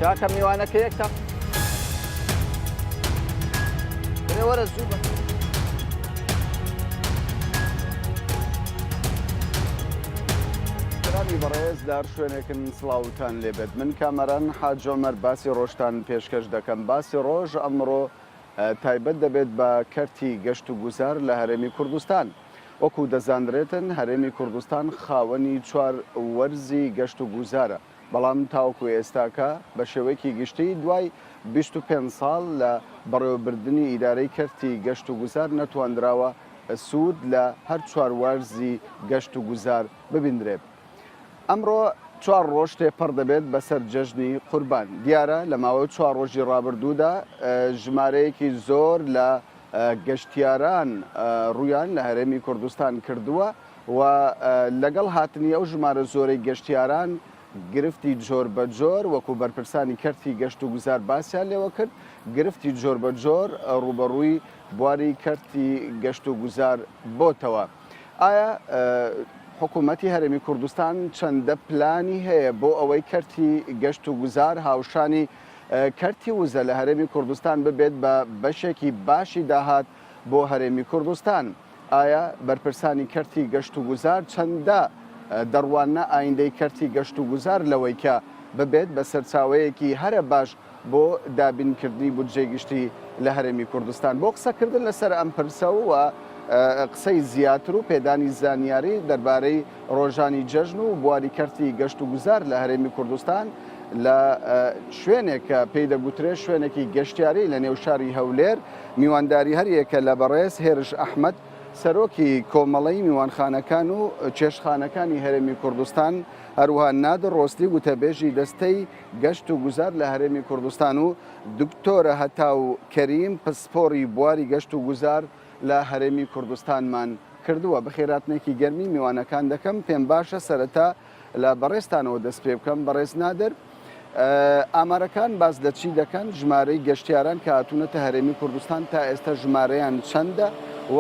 کاکە میوانەکە یەکتە وەرە زوو بە بەڕێز دار شوێنێکن سڵاوتان لێبێت من کامەران حاجۆمەر باسی ڕۆژتان پێشکەش دەکەم باسی ڕۆژ ئەمڕۆ تایبەت دەبێت بە کەرتی گەشت و گوزار لە هەرێمی کوردستان وەکو دەزانرێتن هەرێمی کوردستان خاوەنی چوار وەرزی گەشت و گوزارە بەڵام تاوەکو ئێستاکە بە شێوەیەکی گشتی دوای 25 ساڵ لە بەڕێوەبردننی ئیدارەی کەرتی گەشت و گوزار نەتواندراوە سوود لە هەر چوار وەرزی گەشت و گوزار ببیندرێت ئەمڕۆ چوار ڕۆژ تێپەڕ دەبێت بەسەر جەژنی قوربان دیارە لە ماوەی چوار ڕۆژی ڕابردوودا ژمارەیەکی زۆر لە گەشتیاران ڕویان لە هەرێمی کوردستان کردووە و لەگەڵ هاتنی ئەو ژمارە زۆرەی گەشتیاران گرفتی جۆر بە جۆر وەکو بەرپرسانی کەرتی گەشت و گوزار باسییان لێوە کرد گرفتی جۆر بە جۆر ڕوبەڕووی بواری کەرتی گەشت و گوزار بۆتەوە ئایا حکوومەتی هەرێمی کوردستان چەندە پلانی هەیە بۆ ئەوەی کەرتی گەشت و گوزار هاوشانی کەرتی وزە لە هەرێمی کوردستان ببێت بە بەشێکی باشی داهات بۆ هەرێمی کوردستان ئایا بەرپرسانی کەرتی گەشت و گوزار چەندە دەڕوانە ئایندەی کەرتی گەشت و گوزار لەوەی کە ببێت بە سەرچاوەیەکی هەرە باش بۆ دابینکردنی بودجێ گشتی لە هەرێمی کوردستان بۆ قسەکردن لەسەر ئەم پرسە و قسەی زیاتر و پێدانی زانیاری دەربارەی ڕۆژانی جەژن و بواری کەرتی گەشت و گوزار لە هەرێمی کوردستان لە شوێنێک کە پێی دەگوترێت شوێنێکی گەشتیاری لە نێو شاری هەولێر میوانداری هەریەکە لە بەڕێز هێرش ئەحمەد سەرۆکی کۆمەڵەی میوانخانەکان و چێشخانەکانی هەرێمی کوردستان هەروەها نادر ڕۆستی وتەبێژی دەستەی گەشت و گوزار لە هەرێمی کوردستان و دکتۆرە هەتاو کەریم پسپۆری بواری گەشت و گوزار لە هەرێمی کوردستانمان کردووە بەخێراتنێکی گەرمی میوانەکان دەکەم پێم باشە سەرەتا لە بەڕێستانەوە دەست پێ بکەم بەڕێز نادر ئامارەکان باز لە چی دەکەن ژمارەی گەشتیاران کە هاتوونەتە هەرێمی کوردستان تا ئێستا ژمارەیان چەندە و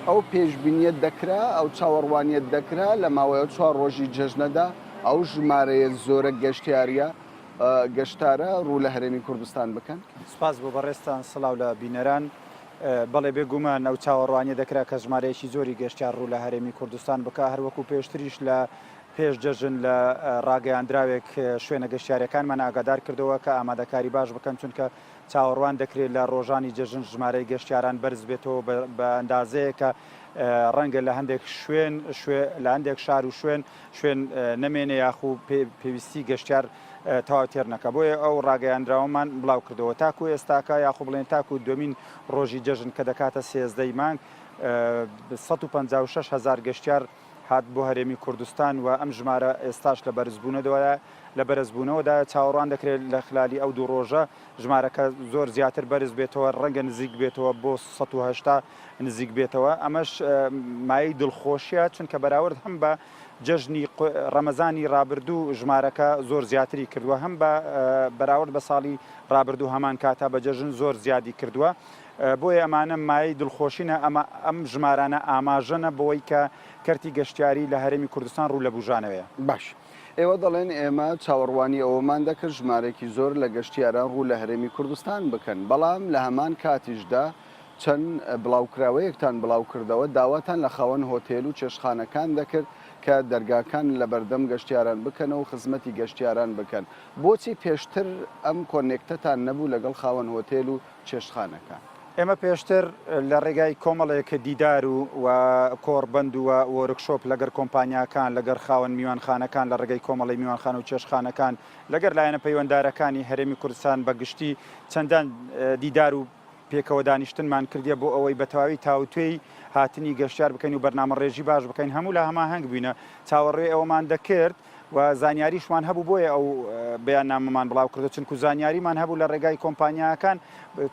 ئەو پێشبینیت دەکرا ئەو چاوەڕوانیت دەکرا لە ماوەیە چوار ڕۆژی جەژنەدا ئەو ژمارەیە زۆرە گەشتیاریە گەشتارە ڕوو لە هەرێمی کوردستان بکەن سپاس بۆ بەڕێستان سڵاو لە بینەران بەڵێ بێگومان ئەو چاوەڕوانیە دەکرا کە ژمارەیەکی زۆری گەشتیار ڕوو لە هەرێمی کوردستان بکە هەروەکو پێشتریش لە پێش جەژن لە ڕاگەیاندراوێک شوێنە گەشتیارەکانمان ئاگادار کردەوە کە ئامادەکاری باش بکەن چونکە چاوەڕوان دەکرێت لە ڕۆژانی جەژن ژمارەی گەشتیاران بەرز بێتەوە بە ئەندازەیە کە ڕەنگە لە هەندێک شوێن لە هەندێک شار و شوێن نەمێنێ یاخو پێویستی گەشتیار تەواو تێر نەکە بۆیە ئەو ڕاگەیاندراوەمان بڵاو کردەوە تاکو ئێستاکە یاخو بڵێن تاکو دومین ڕۆژی جەژن کە دەکاتە 13 مانگ 156,000 گەشتیار هات بۆ هەرێمی کوردستان و ئەم ژمارە ئێستاش لە بەرزبوونەوەدا چاوەڕوان دەکرێت لە خلالی ئەو دوو ڕۆژە ژمارەکە زۆر زیاتر بەرز بێتەوە ڕەنگە نزیک بێتەوە بۆ 180 نزیک بێتەوە ئەمەش مای دڵخۆشیە چونکە بەراورد هەم بە جەژنی ڕەمەزانی ڕابردوو ژمارەکە زۆر زیاتری کردووە هەم بە بەراورد بە ساڵی ڕابردوو هەمان کاتا بە جەژن زۆر زیادی کردووە بۆیە ئەمانە مای دڵخۆشینە ئەم ژمارانە ئاماژەنە بۆی کە کەرتی گەشتیاری لە هەرێمی کوردستان ڕوو لە بژانەوەیە باش ئێوە دەڵێن ئێمە چاوەڕوانی ئەوەمان دەکرد ژمارێکی زۆر لە گەشتیاران ڕوو لە هەرێمی کوردستان بکەن بەڵام لە هەمان کاتیشدا چەند بڵاوکراوەیەکتان بڵاو کردەوە داواتان لە خاوەن هۆتێل و چێشخانەکان دەکرد کە دەرگاکان لە بەردەم گەشتیاران بکەنەوە و خزمەتی گەشتیاران بکەن بۆچی پێشتر ئەم کۆنێکتەتان نەبوو لەگەڵ خاوەن هۆتێل و چێشخانەکان ئێمە پێشتر لە ڕێگای کۆمەڵەیەکە دیدار و کۆڕبند و وەرکشۆپ لەگەر کۆمپانیاکان لەگەر خاوەن میوانخانەکان لە ڕێگەی کۆمەڵی میوانخان و چێشخانەکان لەگەر لایەنە پەیوەنددارەکانی هەرێمی کوردستان بەگشتی چەندان دیدار و پێکەوە دانیشتنمان کردیە بۆ ئەوەی بە تەواوی تاوتوێی هاتنی گەشتیار بکەین و بەرنامە ڕێژی باش بکەین هەموو لە هەماهەنگ بووینە چاوەڕێ ئەوەمان دەکرد و زانیاریشمان هەبوو بۆیە ئەو بەیاننامەمان بڵاو کردو چونکو زانیاریمان هەبوو لە ڕێگای کۆمپانیاکان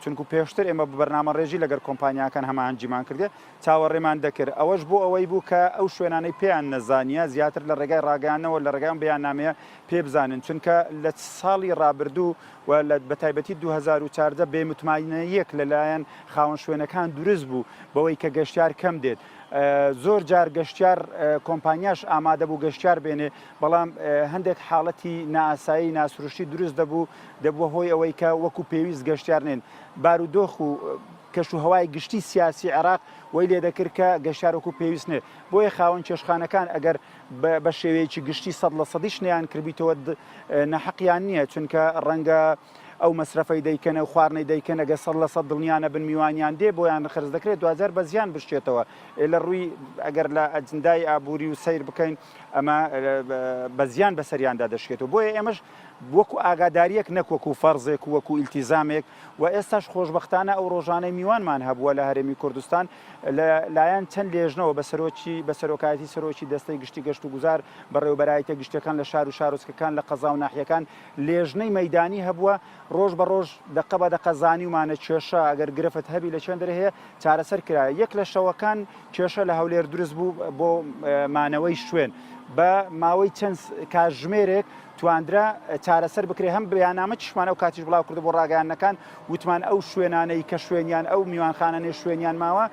چونکو پێشتر ئێمە بەرنامە ڕێژی لەگەر کۆمپانیاکان هەماهەنگیمان کردێ چاوەڕێمان دەکرد ئەوەش بۆ ئەوەی بوو کە ئەو شوێنانەی پێیان نەزانیە زیاتر لە ڕێگای ڕاگەیانەوە لە ڕێگەیان بەیاننامەیە پێ بزانن چونکە لە ساڵی ڕابردوو و لە بەتایبەتی 2014 بێمتمانەیەک لەلایەن خاوەن شوێنەکان دروست بوو بەوەی کە گەشتیار کەم دێت زۆر جار گەشتیار کۆمپانیاش ئامادە بوو گەشتیار بێنێ بەڵام هەندێک حاڵەتی نائاسایی ناسروشتی دروست دەبووە هۆی ئەوەی کە وەکو پێویست گەشتیار نێن بارودۆخ و کەش و هەوای گشتی سیاسی عێراق وی لێ دەکرد کە گەشتارۆکو پێویست نێت بۆیە خاوەن چێشخانەکان ئەگەر بە شێوەیەکی گشتی 100% شنیان کردبییتەوە نەحەقیان نییە چونکە ڕەنگە ئەو مەسرفەی دەیکەنە و خواردنەی دەیکەن ئەگە 100% دڵنیانە بن میوانیان دێ بۆیان خرج دەکرێت دوزار بە زیان بشتێتەوە لە ڕووی ئەگەر لە ئەجندای ئابووری و سیر بکەین ئەمە بە زیان بەسەریاندا دەشێتەوە بۆیە ئێمەش وەکو ئاگاداریەک نەکوەکو فەرزێک و وەکو ئیلتیزامێک و ئێستاش خۆشببختانە ئەو ڕۆژانەی میوانمان هەبووە لە هەرێمی کوردستان لایەن چەند لێژنەوە بە سەرۆکایەتی سەرۆکی دەستەی گشتی گەشت و گوزار بەڕێوەبەرایەتە گشتەکان لە شار و شارۆچکەکان لە قەزا و ناحیەکان لێژنەی مەیدانی هەبووە ڕۆژ بە ڕۆژ دقە بە دقە زانی ومانە کێشە ئەگەر گرفت هەبی لە چەند هەیە چارەسەر کرایە یەک لە شەوەکان کێشە لە هەولێر دروست بوو بۆ مانەوەی شوێن بە ماوەی چەند کاتژمێرێک تواندرا چارەسەر بکرێ هەم بەیانامە چشمانە و کاتیش بڵاو کردو بۆ ڕاگەیانەکان وتمان ئەو شوێنانەی کە شوێنیان ئەو میوانخانانەی شوێنیان ماوە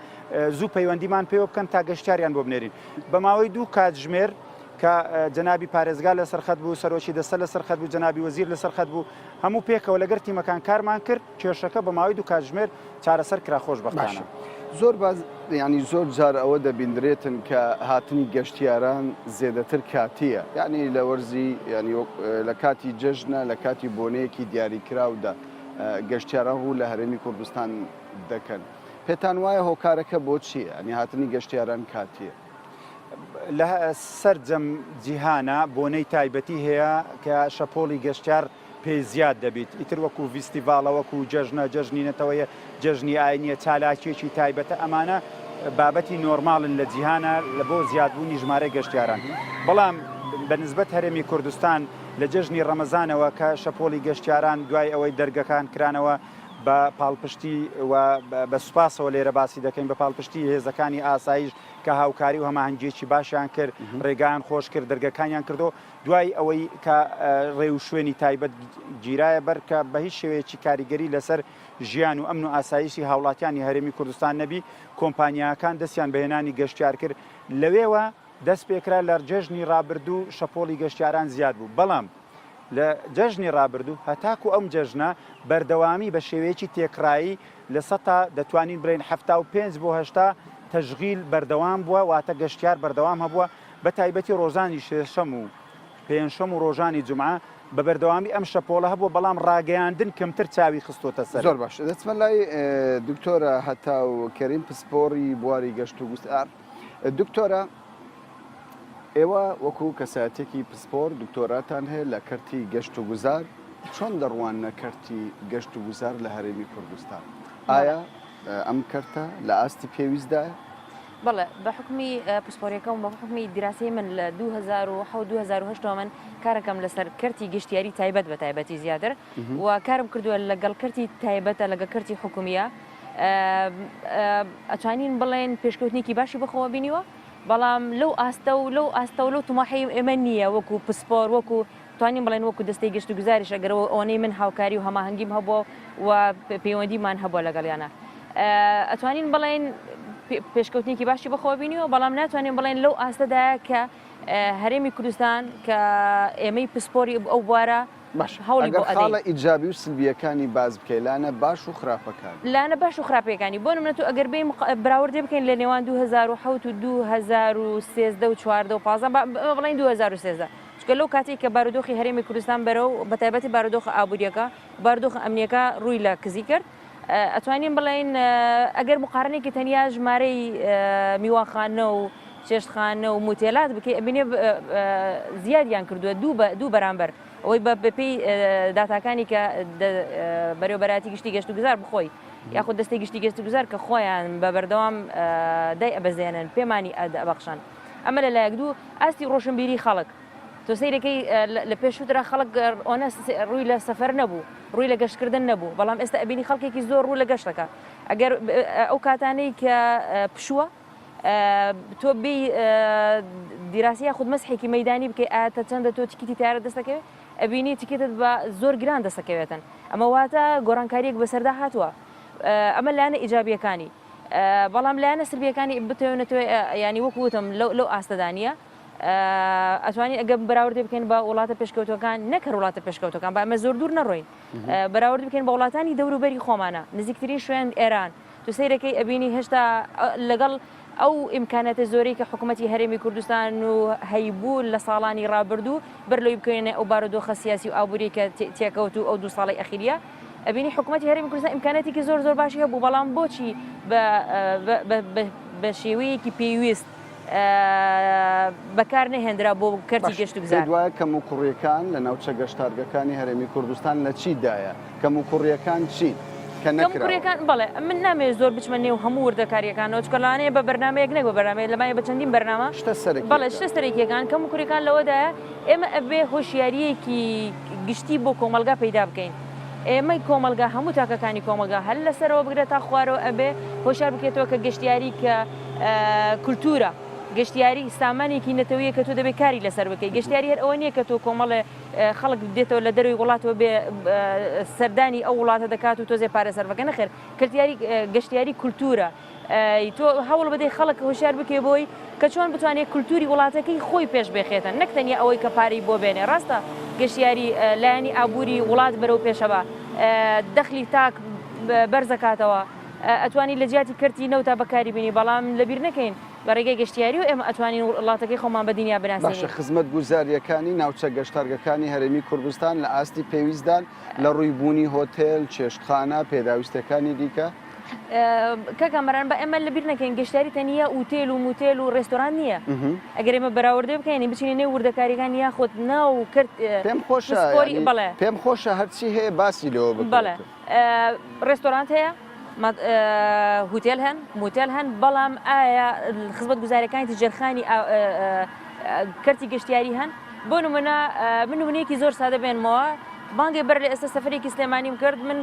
زوو پەیوەندیمان پێوە بکەن تا گەشتیاریان بۆ بنێرین بە ماوەی دوو کاتژمێر کە جەنابی پارێزگا لە سەرخەت بوو سەرۆکی دەستە لە سەرخەت بوو جەنابی وەزیر لە سەرخەت بوو هەموو پێکەوە لەگەر تیمەکان کارمان کرد کێشەکە بە ماوەی دوو کاتژمێر چارەسەر کرا خۆشبەختانە زۆر ینی زۆر جار ئەوە دەبیندرێتن کە هاتنی گەشتیاران زێدەتر کاتیە یعنی لە وەرزی ینی لە کاتی جەژنە لە کاتی بۆنەیەکی دیاریکراودا گەشتیاران ڕوو لە هەرێمی کوردستان دەکەن پێتان وایە هۆکارەکە بۆ چییە ئەنی هاتنی گەشتیاران کاتیە لە سەرجەم جیهانە بۆنەی تایبەتی هەیە کە شەپۆڵی گەشتیار پێی زیاد دەبیت ئیتر وەکو فیستیڤالە وەکو جەژنە جەژنینەتەوەیە جەژنی ئاینیە چالاکیێکی تایبەتە ئەمانە بابەتی نۆرماڵن لە جیهانە لە بۆ زیادبوونی ژمارە گەشتیاران بەڵام بەنسبەت هەرێمی کوردستان لە جەژنی ڕەمەزانەوە کە شەپۆڵی گەشتیاران دوای ئەوەی دەرگەکان کرانەوە بە پاڵپشتی و بە سوپاسەوە لێرە باسی دەکەین بە پاڵپشتی هێزەکانی ئاسایش کە هاوکاری و هەماهەنگێکی باشیان کرد ڕێگان خۆش کرد دەرگەکانیان کردو دوای ئەوەی کە ڕێ و شوێنی تایبەت گیرایە بەر کە بە هیچ شێوەیەکی کاریگەری لەسەر ژیان و ئەمن و ئاسایشی هاوڵاتیانی هەرێمی کوردستان نەبی کۆمپانیاکان دەستیان بەهێنانی گەشتیار کرد لەوێوە دەست پێکرا لە جەژنی ڕابردوو شەپۆڵی گەشتیاران زیاد بوو بەڵام لە جەژنی ڕابردوو هەتاکو ئەم جەژنە بەردەوامی بە شێوەیەکی تێکڕایی لە سەتا دەتوانین برین 75 بۆ 80 تەشغیل بەردەوام بووە واتە گەشتیار بەردەوام هەبووە بە تایبەتی ڕۆژانی شێشەم و پێنجشەم و ڕۆژانی جومعە بە بەردەوامی ئەم شەپۆڵە هەبووە بەڵام ڕاگەیاندن کەمتر چاوی خستۆتە سەر زۆر باش دەچمە لای دکتۆرە هەتا و کەریم پسپۆری بواری گەشت و گوستار دکتۆرە ئێوە وەکو کەسایەتێکی پسپۆر دکتۆراتان هەیە لە کەرتی گەشت و گوزار چۆن دەڕوانە کەرتی گەشت و گوزار لە هەرێمی کوردستان ئایا ئەم کەرتە لە ئاستی پێویستدایە؟ بەڵێ بە حکمی پسپۆریەکەم بە حکمی دیراسی من لە 2008 من کارەکەم لەسەر کەرتی گەشتیاری تایبەت بە تایبەتی زیاتر و کارم کردووە لەگەڵ کەرتی تایبەتە لەگە کەرتی حکومیە ئەتوانین بڵێن پێشکەوتنێکی باشی بخۆوە بینیوە بەڵام لەو ئاستە و لەو توماحی ئێمە نییە وەکو پسپۆر وەکو توانین بڵێن وەکو دەستەی گەشت و گوزاریش ئەگەرەوە ئەوەی من هاوکاری و هەماهەنگیم هەبووە و پەیوەندیمان هەبووە لەگەڵیانە ئەتوانین بڵێن پێشکەوتنێکی باشی بخۆوە بینیوە بەڵام ناتوانین بڵێن لەو ئاستەدایە کە هەرێمی کوردستان کە ئێمەی پسپۆری ئەو بوارە هەوڵی بۆ خاڵە ئیجابی و سلبیەکانی باز بکەی لانە باش و خراپەکان لانە باش و خراپەکانی بۆ نمونە تو ئەگەر بین براوردێ بکەین لە نێوان 2007 و 2013 و 14 و 15 بڵین 2013 چکە لەو کاتێک کە بارودۆخی هەرێمی کوردستان بەرەو بە تایبەتی بارودۆخ ئابوووریەکە بارودۆخ ئەمنیەکە ڕووی لە کزی کرد ئەتوانین بڵین ئەگەر مقارنێکی تەنیا ژمارەی میوانخانە و چێشتخانە و موتێلات بکەی ئەبینێ زیادیان کردووە دوو بەرامبەر ئەوەی بەپێی داتاکانی کە بەرەوبەراتی گشتی گەشت و گوزار بخۆی یاخود دەستی گشتی گەشت و گوزار کە خۆیان بە بەردەوام دای ئەبەزێنن پێمانی ئەبەخشان ئەمە لەلایەک دوو ئاستی ڕۆشنبیری خەڵک تۆ سیرەکەی لە پێشووترا خەڵک ئۆنە ڕووی لە سەفەر نەبوو ڕووی لە گەشتکردن نەبوو بەڵام ئێستا ئەبینی خەڵکێکی زۆر ڕوو لە گەشتەکە ئەگەر ئەو کاتانەی کە پشووە تۆ بێ دیراسیە خود مەسحێکی مەیدانی بکەی ئاتە چەندە تۆ تیکیتی تیارە دەستەکەوێت ئەبینی تیکێتت بە زۆر گران دەستەکەوێتن ئەمە واتە گۆڕانکاریەک بەسەردا هاتووە ئەمە لایەنە ئیجابیەکانی بەڵام لایەنە سلبیەکانی بتوێنێتەوە ینی وەکوتم لەو ئاستەدانە ئەتوانین ئەگە بەراوردی بکەین بە وڵاتە پێشکەوتەکان نەکە وڵاتە پێشکەوتەکان بە ئەمە زۆر دوور نەڕۆین بەراورد بکەین بە وڵاتانی دەوروبەری خۆمانە نزیکترین شوێن ئێران تو سیرەکەی ئەبینی هێشتا لەگەڵ ئەو ئیمکاناتە زۆرەی کە حکوومەتی هەرێمی کوردستان و هەیبوو لە ساڵانی ڕابردوو بەرلۆی بکەوێنێ ئەو بارودۆخە سیاسی و ئابووری کە تێکەوت و ئەو 2 ساڵی ئەخیریە ئەبینی حکوومەتی هەرێمی کوردستان ئیمکاناتێکی زۆر باشی هەبوو بەڵام بۆچی بە شێوەیەکی پێویست بەکار نەهێنرا بۆ کەرتی گەشت و گوزار دوایە کەم و کوڕیەکان لە ناوچە گەشتارگەکانی هەرێمی کوردستان لە چیدایە کەم و کوڕیەکان چی کە نەکراوەکان بەڵێ من نامێت زۆر بچمە نێو هەموو وردەکاریەکانەوە چکەلانەیە بە بەرنمەیەک نەک بە بەرنامەیە لەمایە بە چەندین بەرنامە بەڵێ شتە سەرێکیەکان کەم و کوڕیەکان لەوەدایە ئێمە ئەبێ هۆشیاریەکی گشتی بۆ کۆمەلگا پەیدا بکەین ئێمەی کۆمەلگا هەموو تاکەکانی کۆمەلگا هەر لەسەرەوە بگرێت تا خوارەوە ئەبێ هۆشیار بکرێتەوە کە گەشتیاری کە کولتورە گەشتیاری سامانێکی نەتەوەیە کە تۆ دەبێت کاری لەسەر بکەیت گەشتیاری هەر ئەوە نییە کە تۆ کۆمەڵێ خەڵک دێتەوە لە دەروی وڵاتەوە بێ سەردانی ئەو وڵاتە دەکات و تۆزێ پارە سەرفەکە نەخێر گەشتیاری کولتورە تۆ هەوڵ بدەی خەڵک هۆشیار بکێ بۆی کە چۆن بتوانێت کولتوری وڵاتەکەی خۆی پێش بێخێتن نەکتەنیا ئەوەی کە پارەی بۆ بێنێ ڕاستە گەشتیاری لایەنی ئابووری وڵات بەرەو پێشەوە دەخلی تاک بەرزەکاتەوە ئەتوانی لە جیاتی کردی نەوتا بەکاری بینی بەڵام لەبیر نەکەین بەڕێگەی گەشتیاری و ئێمە ئەتوانین وڵاتەکەی خۆمان بە دنیا بناسین باشە خزمەت گوزاریەکانی ناوچە گەشتارگەکانی هەرێمی کوردستان لە ئاستی پێویستدان لە ڕوویبوونی هۆتێل چێشتخانە پێداویستەکانی دیکە کەکەمەران بە ئێمە لەبیر نەکەین گەشتیاری تەنیە ئوتێل و موتێل و ڕێستۆران نییە ئەگەر ئێمە بەراوردە بکەین بچینە نێو وردەکاریەکان یاخۆت ناو کرد پێم خۆشە بەڵێ پێم خۆشە هەرچی هەیە باسی لەوە بڵێ ڕێستۆرانت هەیە هوتێل هەن موتێل هەن بەڵام ئایا خزمەت گوزاریەکانی تجارخانی کەرتی گەشتیاری هەن بۆ نمونە من نمونەیەکی زۆر سادە بێنمەوە بانگێ بەر لە ئێستا سەفەرێکی سلێمانیم کرد من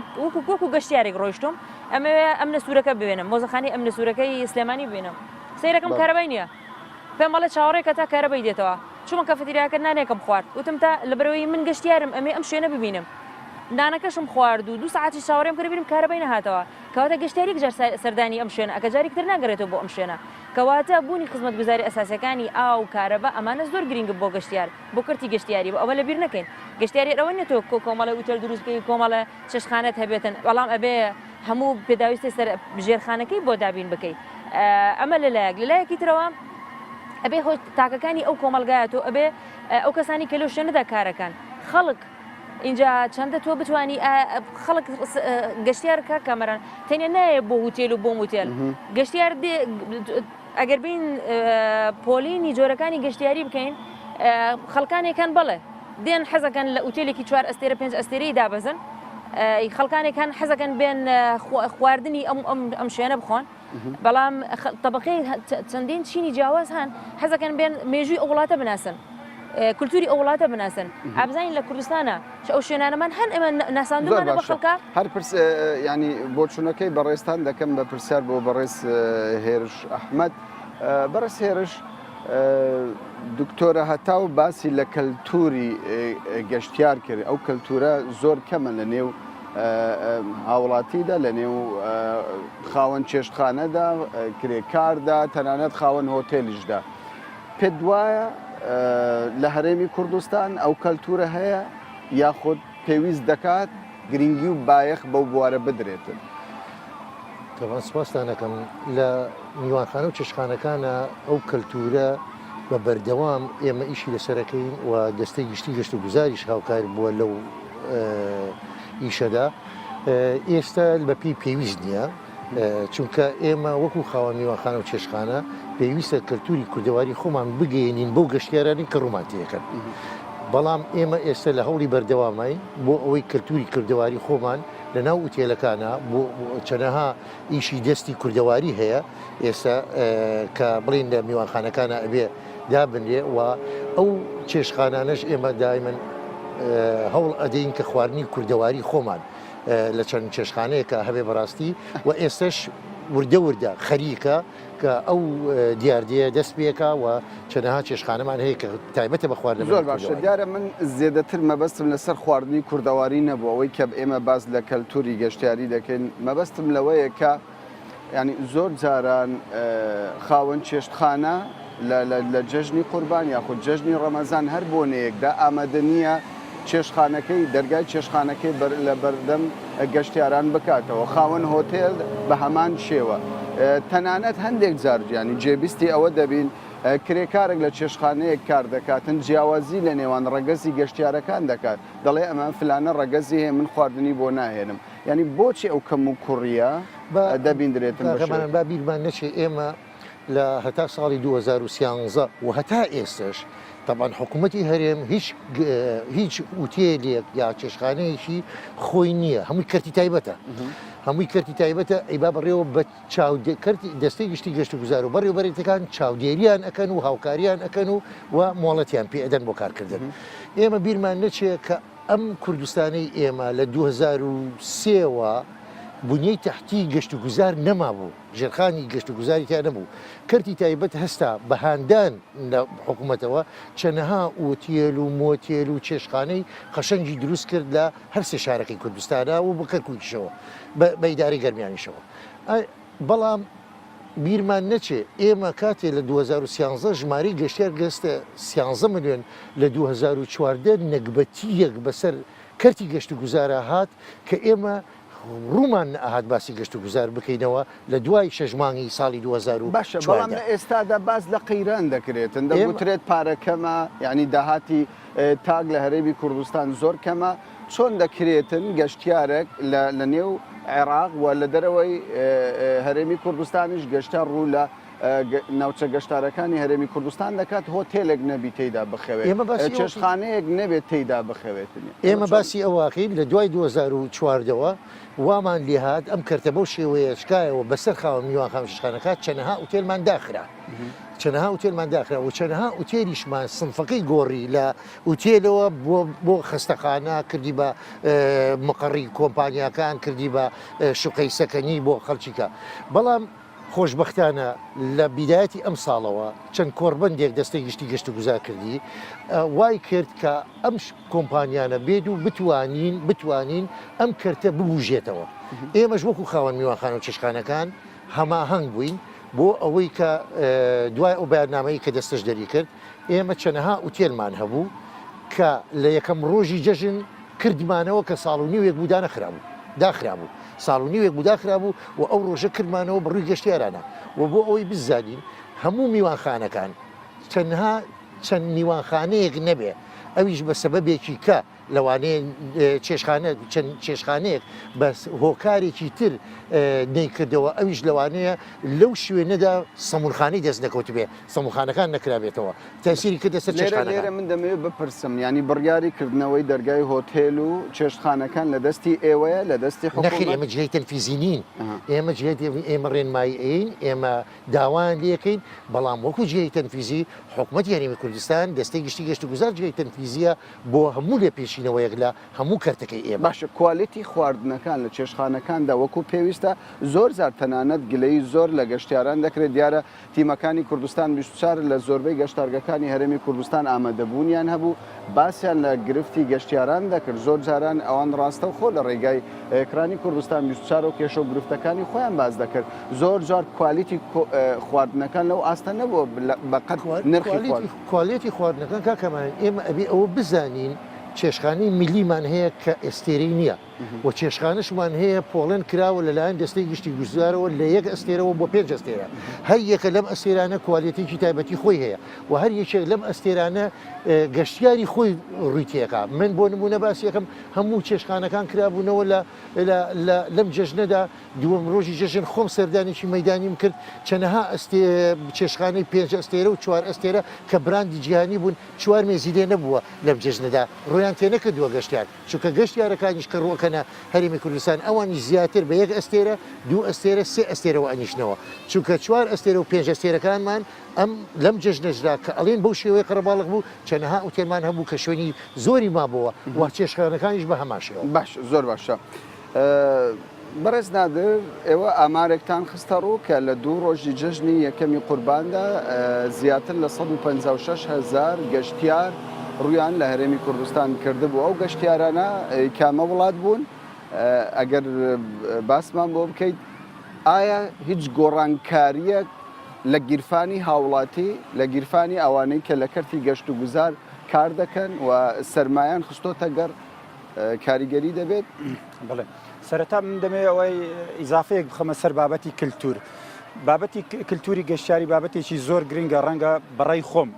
وەکو گەشتیارێک ڕۆیشتم ئەمنە سوورەکە ببێنم مۆزەخانی ئەمنە سوورەکەی سلێمانی ببێنم سیرەکەم کارەبای نییە پێم بەڵێ چاوەڕێکە تا کارەبای دێتەوە چوومە کەفەتەریاکە نانێکم خوارد وتم تا لەبەرەوەی من گەشتیارم ئەم شوێنە ببینم نانەکەشم خوارد و 2 ساعتی چاوەڕێم کرد ببینم کارەبای نەهاتەوە کەواتە گەشتیاری جار سەردانی ئەم شوێنە ئەگە جارێکتر ناگەڕێتەوە بۆ ئەم شوێنە کەواتە بوونی خزمەت گوزاری ئەساسەکانی ئاو کارەبە ئەمانە زۆر گرنگە بۆ گەشتیار بۆ کردی گەشتیاری بۆ ئەوە لەبیر نەکەین گەشتیاری ئەوە نێتەوە کۆمەڵە وتەل دروستکەی کۆمەڵە چێشتخانەت هەبێتن بەڵام ئەبێ هەموو پێداویستی سەر بژێرخانەکەی بۆ دابین بکەیت ئەمە لەلایەک لەلایەکی ترەوە ئەبێ هۆ تاکەکانی ئەو کۆمەلگایەتەوە ئەبێ ئەو کەسانی کە لەو شوێنەدا کارەکان خەڵک اینجا چەندە تۆ بتانی خەڵک گەشتیارکە کامەران تەنیا نایە بۆ هوتێل و بۆ موتێل گەشتیار ئەگەر بین پۆلینی جۆرەکانی گەشتیاری بکەین خەڵکانێکان بڵێ دێن حەزەکەن لە ئوتێلێکی 4 ئەستێرە 5 ئەستێرەی دابەزن خەڵکانێکان حەزەکەن بێن خواردنی ئەم شوێنە بخۆن بەڵام طبقەی چەندین چینی جیاواز هەن حەزەکەن بێن مێژووی ئەو وڵاتە بناسن کولتوری ئەو وڵاتە بناسن ئابزانین لە کوردستانە ئەو شوێنانەمان هەن ئێمە ناساندومانە بە خەڵکە هەر ینی بۆ چوونەکەی بەڕێستان دەکەم بە پرسیار بۆ بەڕێز هێرش ئەحمەد بەڕێز هێرش دکتۆرە هەتاو باسی لە کەلتوری گەشتیار کرد ئەو کەلتورە زۆر کەمە لە نێو هاوڵاتیدا لە نێو خاوەن چێشتخانەدا کرێکاردا تەنانەت خاوەن هۆتێلیشدا پێ دوایە لە هەرێمی کوردستان ئەو کەلتورە هەیە یاخود پێویست دەکات گرنگی و بایەخ بەو بوارە بدرێتن تەوان سپاسان دەکەم لە میوانخانە و چێشتخانەکانە ئەو کەلتورە بە بەردەوام ئێمە ئیشی لەسەرەکەین و دەستەی گشتی گەشت و گوزاریش هاوکار بووە لەو ئیشەدا ئێستا بەپی پێویست نییە چونکە ئێمە وەکو خاوەن میوانخانە و چێشتخانە پێویستە کەلتوری کوردەواری خۆمان بگەێنین بۆ گەشتیارانی کە ڕووماتیەکەن بەڵام ئێمە ئێستا لە هەوڵی بەردەوامای بۆ ئەوەی کەلتوری کوردەواری خۆمان لە ناو ئوتێلەکانە بۆ چەنەها ئیشی دەستی کوردەواری هەیە ئێستا کە بڵین لە میوانخانەکانە ئەبێ دابنێ و ئەو چێشتخانانەش ئێمە دایمەن هەوڵ ئەدەین کە خواردنی کوردەواری خۆمان لە چەند چێشتخانەیەکە هەبێ بەڕاستی و ئێستش وردە خەریکە کە ئەو دیاردەیە دەست پێکە و چەنەها چێشتخانەمان هەیە کە تایبەتە بە خواردن زۆر باشە دیارە من زیێدەتر مەبەستم لەسەر خواردنی کوردەواری نەبوو ئەوەی کە ئێمە باز لە کەلتوری گەشتیاری دەکەین مەبەستم لەوەیە کە ینی زۆر جاران خاوەن چێشتخانە لە جەژنی قوربان یاخود جەژنی ڕەمەزان هەر بۆنەیەکدا ئامادە نییە چێشخانەکەی دەرگای چێشخانەکەی لە بەردەم گەشتیاران بکاتەوە خاوەن هۆتێل بە هەمان شێوە تەنانەت هەندێک جارجیانی جێبیستی ئەوە دەبین کرێکارێک لە چێشخانەیەک کار دەکاتن جیاوازی لە نێوان ڕەگەزی گەشتیارەکان دەکات دەڵێ ئەمە فلانە ڕەگەزی هەیە من خواردنی بۆ ناهێنم ینی بۆچی ئەو کەم و کوڕیە دەبیندرێتن با بیرمان نەچێ ئێمە لە هەتا ساڵی 2013 و هەتا ئێستش طبعا حکوومەتی هەرێم هیچ ئوتێلێک یا چێشخانەیەکی خۆی نییە هەمووی کەرتی تایبەتە هەمووی کەرتی تایبەتە ئەیبا بڕێەوە بە چاودێکردی دەستەی گشتی گەشت و گوزار و بەڕێوبەرێتەکان چاودێریان ئەەکەن و هاوکاریان ئەەکەن و مۆڵەتیان پێ ئەدەن بۆ کارکردن ئێمە بیرمان نەچێت کە ئەم کوردستانەی ئێمە لە 2023ەوە بنیەی تحتی گەشت و گوزار نەمابوو ژێرخانی گەشت و گوزاری تا نەبوو کەرتی تایبەت هەستا بەهاندان لە حکوومەتەوە چەنەها ئۆتێل و مۆتێل و چێشخانەی خەشەنگی دروست کرد لە هەر سێ شارەکەی کوردستانە و بە کەرکووکیشەوە بە ئیداری گەرمیانیشەوە بەڵام بیرمان نەچێ ئێمە کاتێ لە 2013 ژماری گەشتیار گەستە 13 ملیۆن لە 2014 نەکبەتیەک بەسەر کەرتی گەشت و گوزارە هات کە ئێمە ڕوومان ئاهات باسی گەشت و گوزار بکەینەوە لە دوای شەژمانگی ساڵی 2000 باشە بەڵام لە ئێستادا باز لە قەیران دەکرێتن دەگوترێت پارەکەمە یعنی داهاتی تاگ لە هەرێمی کوردستان زۆر کەمە چۆن دەکرێتن گەشتیارێک لە نێو عێراق و لە دەرەوەی هەرێمی کوردستانیش گەشتار ڕوو لە ناوچە گەشتارەکانی هەرێمی کوردستان دەکات هۆتێلێک نەبی تێیدا بخەوێت چێشخانەیەک نەبێت تێیدا بخەوێتن ئێمە باسی ئەوواقعین لە دوای 2014ەوە وامان لێهات ئەم کەرتە بەو شێوەیە شکایەوە بەسەر خاوە میوان خامشخانەکە چەنەها ئوتێلمان داخرا چەنەها ئوتێلمان داخرا و چەنەها ئوتێلیشمان سنفەکەی گۆڕی لە ئوتێلەوە بۆ خستەخانە کردی بە مقڕی کۆمپانیاکان کردی بە شوقەی سەکەنی بۆ خەڵکیکە بەڵام خۆشببختانە لە بیدایەتی ئەم ساڵەوە چەند کۆربندێک دەستەی گشتی گەشت و گوزار کردی وای کرد کە ئەم کۆمپانیانە بێت و بتوانین ئەم کەرتە ببوژێتەوە ئێمەش وەکو خاوەن میوانخانە و چێشخانەکان هەماهەنگ بووین بۆ ئەوەی کە دوای ئەو بەیاننامەی کە دەستەش دەری کرد ئێمە چەنەها ئوتێلمان هەبوو کە لە یەکەم ڕۆژی جەژن کردمانەوە کە ساڵ و نیوێک بوو داخرابوو ساڵ و نیوێک بوداخرا بوو و ئەو ڕۆژە کردمانەوە بڕووی گەشتیارانە و بۆ ئەوەی بزانین هەموو میوانخانەکان تەنها چەند میوانخانەیەک نەبێ ئەویش بە سەبەبێکی کە لەوانەیە چێشخانەیەک بە هۆکارێکی تر نەیکردەوە ئەویش لەوانەیە لەو شوێنەدا سەمونخانەی دەست نەکەوت بێ سەمونخانەکان نەکرابێتەوە تاسیری کردە سەر لێرە من دەمەوێت بپرسم ینی بڕیاری کردنەوەی دەرگای هۆتێل و چێشتخانەکان لە دەستی ئێوەیە لە دەستی نەخیر ئێمە جهەی تەنفیزی نین ئێمە ڕێنماییین ئێمە داوان لەکەین بەڵام وەکو جهەی تەنفیزی حکوومەتی هەرێمی کوردستان دەستەی گشتی گەشت و گوزار جهەی تەنفیزیە بۆ هەموو لێ پێشینەوەیەک لە هەموو کەرتەکەی ئێمە باشە کوالیتی خواردنەکان لە چێشخانەکاندا وەکو پێویستە زۆر زار تەنانەت گلەی زۆر لە گەشتیاران دەکرێت دیارە تیمەکانی کوردستان 24 لە زۆربەی گەشتارگەکانی هەرێمی کوردستان ئامادەبوونیان هەبوو باسییان لە گرفتی گەشتیاران دەکرد زۆر جاران ئەوان ڕاستە و خۆ لە ڕێگای ئەکرانی کوردستان 24 و کێشە و گرفتەکانی خۆیان باز دەکرد زۆر جار کوالیتی خواردنەکان لەو ئاستە نەبووە بەقەت نرخی کوالیتی خواردنەکان کاکەمان ئێمە ئەبێ ئەوە بزانین چێشخانەی میلیمان هەیە کە ئەستێرەی نییە و چێشخانەشمان هەیە پۆڵێن کراوە لەلایەن دەستەی گشتی گوزارەوە لە یەک ئەستێرەوە بۆ 5 ئەستێرە هەر یەکە لەم ئەستێرانە کوالیتێکی تایبەتی خۆی هەیە و هەر یەکێک لەم ئەستێرانە گەشتیاری خۆی ڕوویتێکە من بۆ نمونە باسی یەکەم هەموو چێشخانەکان کرابوونەوە لەم جەژنەدا دووەم ڕۆژی جەژن خۆم سەردانێکی مەدانیم کرد چەنەها چێشخانەی 5 ئەستێرە و 4 ئەستێرە کە براندی جیهانی بوون 4 مێزیدێ نەبووە لەم جەژنەدا ڕۆیان تێنەکردووە گەشتیار چونکە گەشتیارەکانیش کە ڕۆکەنە هەرێمی کوردستان ئەوانی زیاتر بە 1 ئەستێرە 2 ئەستێرە 3 ئەستێرەوە ئەنیشنەوە چونکە 4 ئەستێرە و 5 ئەستێرەکانمان ئەم لەم جەژنەژرا کە ئەڵێن بەو شێوەیە قەرەباڵغ بوو چەنەها ئوتێلمان هەبوو کە شوێنی زۆری مابەوە و چێشخانەکانیش بە هەماشەوە باش زۆر باشە بەڕێز نادر ئێوە ئامارێکتان خستە ڕوو کە لە 2 ڕۆژی جەژنی یەکەمی قورباندا زیاتر لە 156,000 گەشتیار ڕویان لە هەرێمی کوردستان کردبوو ئەو گەشتیارانە کامە وڵات بوون ئەگەر باسمان بۆ بکەیت ئایا هیچ گۆڕانکاریەک لە گیرفانی هاوڵاتی لە گیرفانی ئەوانەی کە لە کەرتی گەشت و گوزار کار دەکەن و سەرمایان خستۆتە گەڕ کاریگەری دەبێت؟ بڵێ سەرەتا من دەمێ ئەوەی ئیزافەیەک بخەمە سەر بابەتی کللتور. بابەتی کللتوری گەشتیاری بابەتێکی زۆر گرنگە ڕەنگە بەڕێی خۆم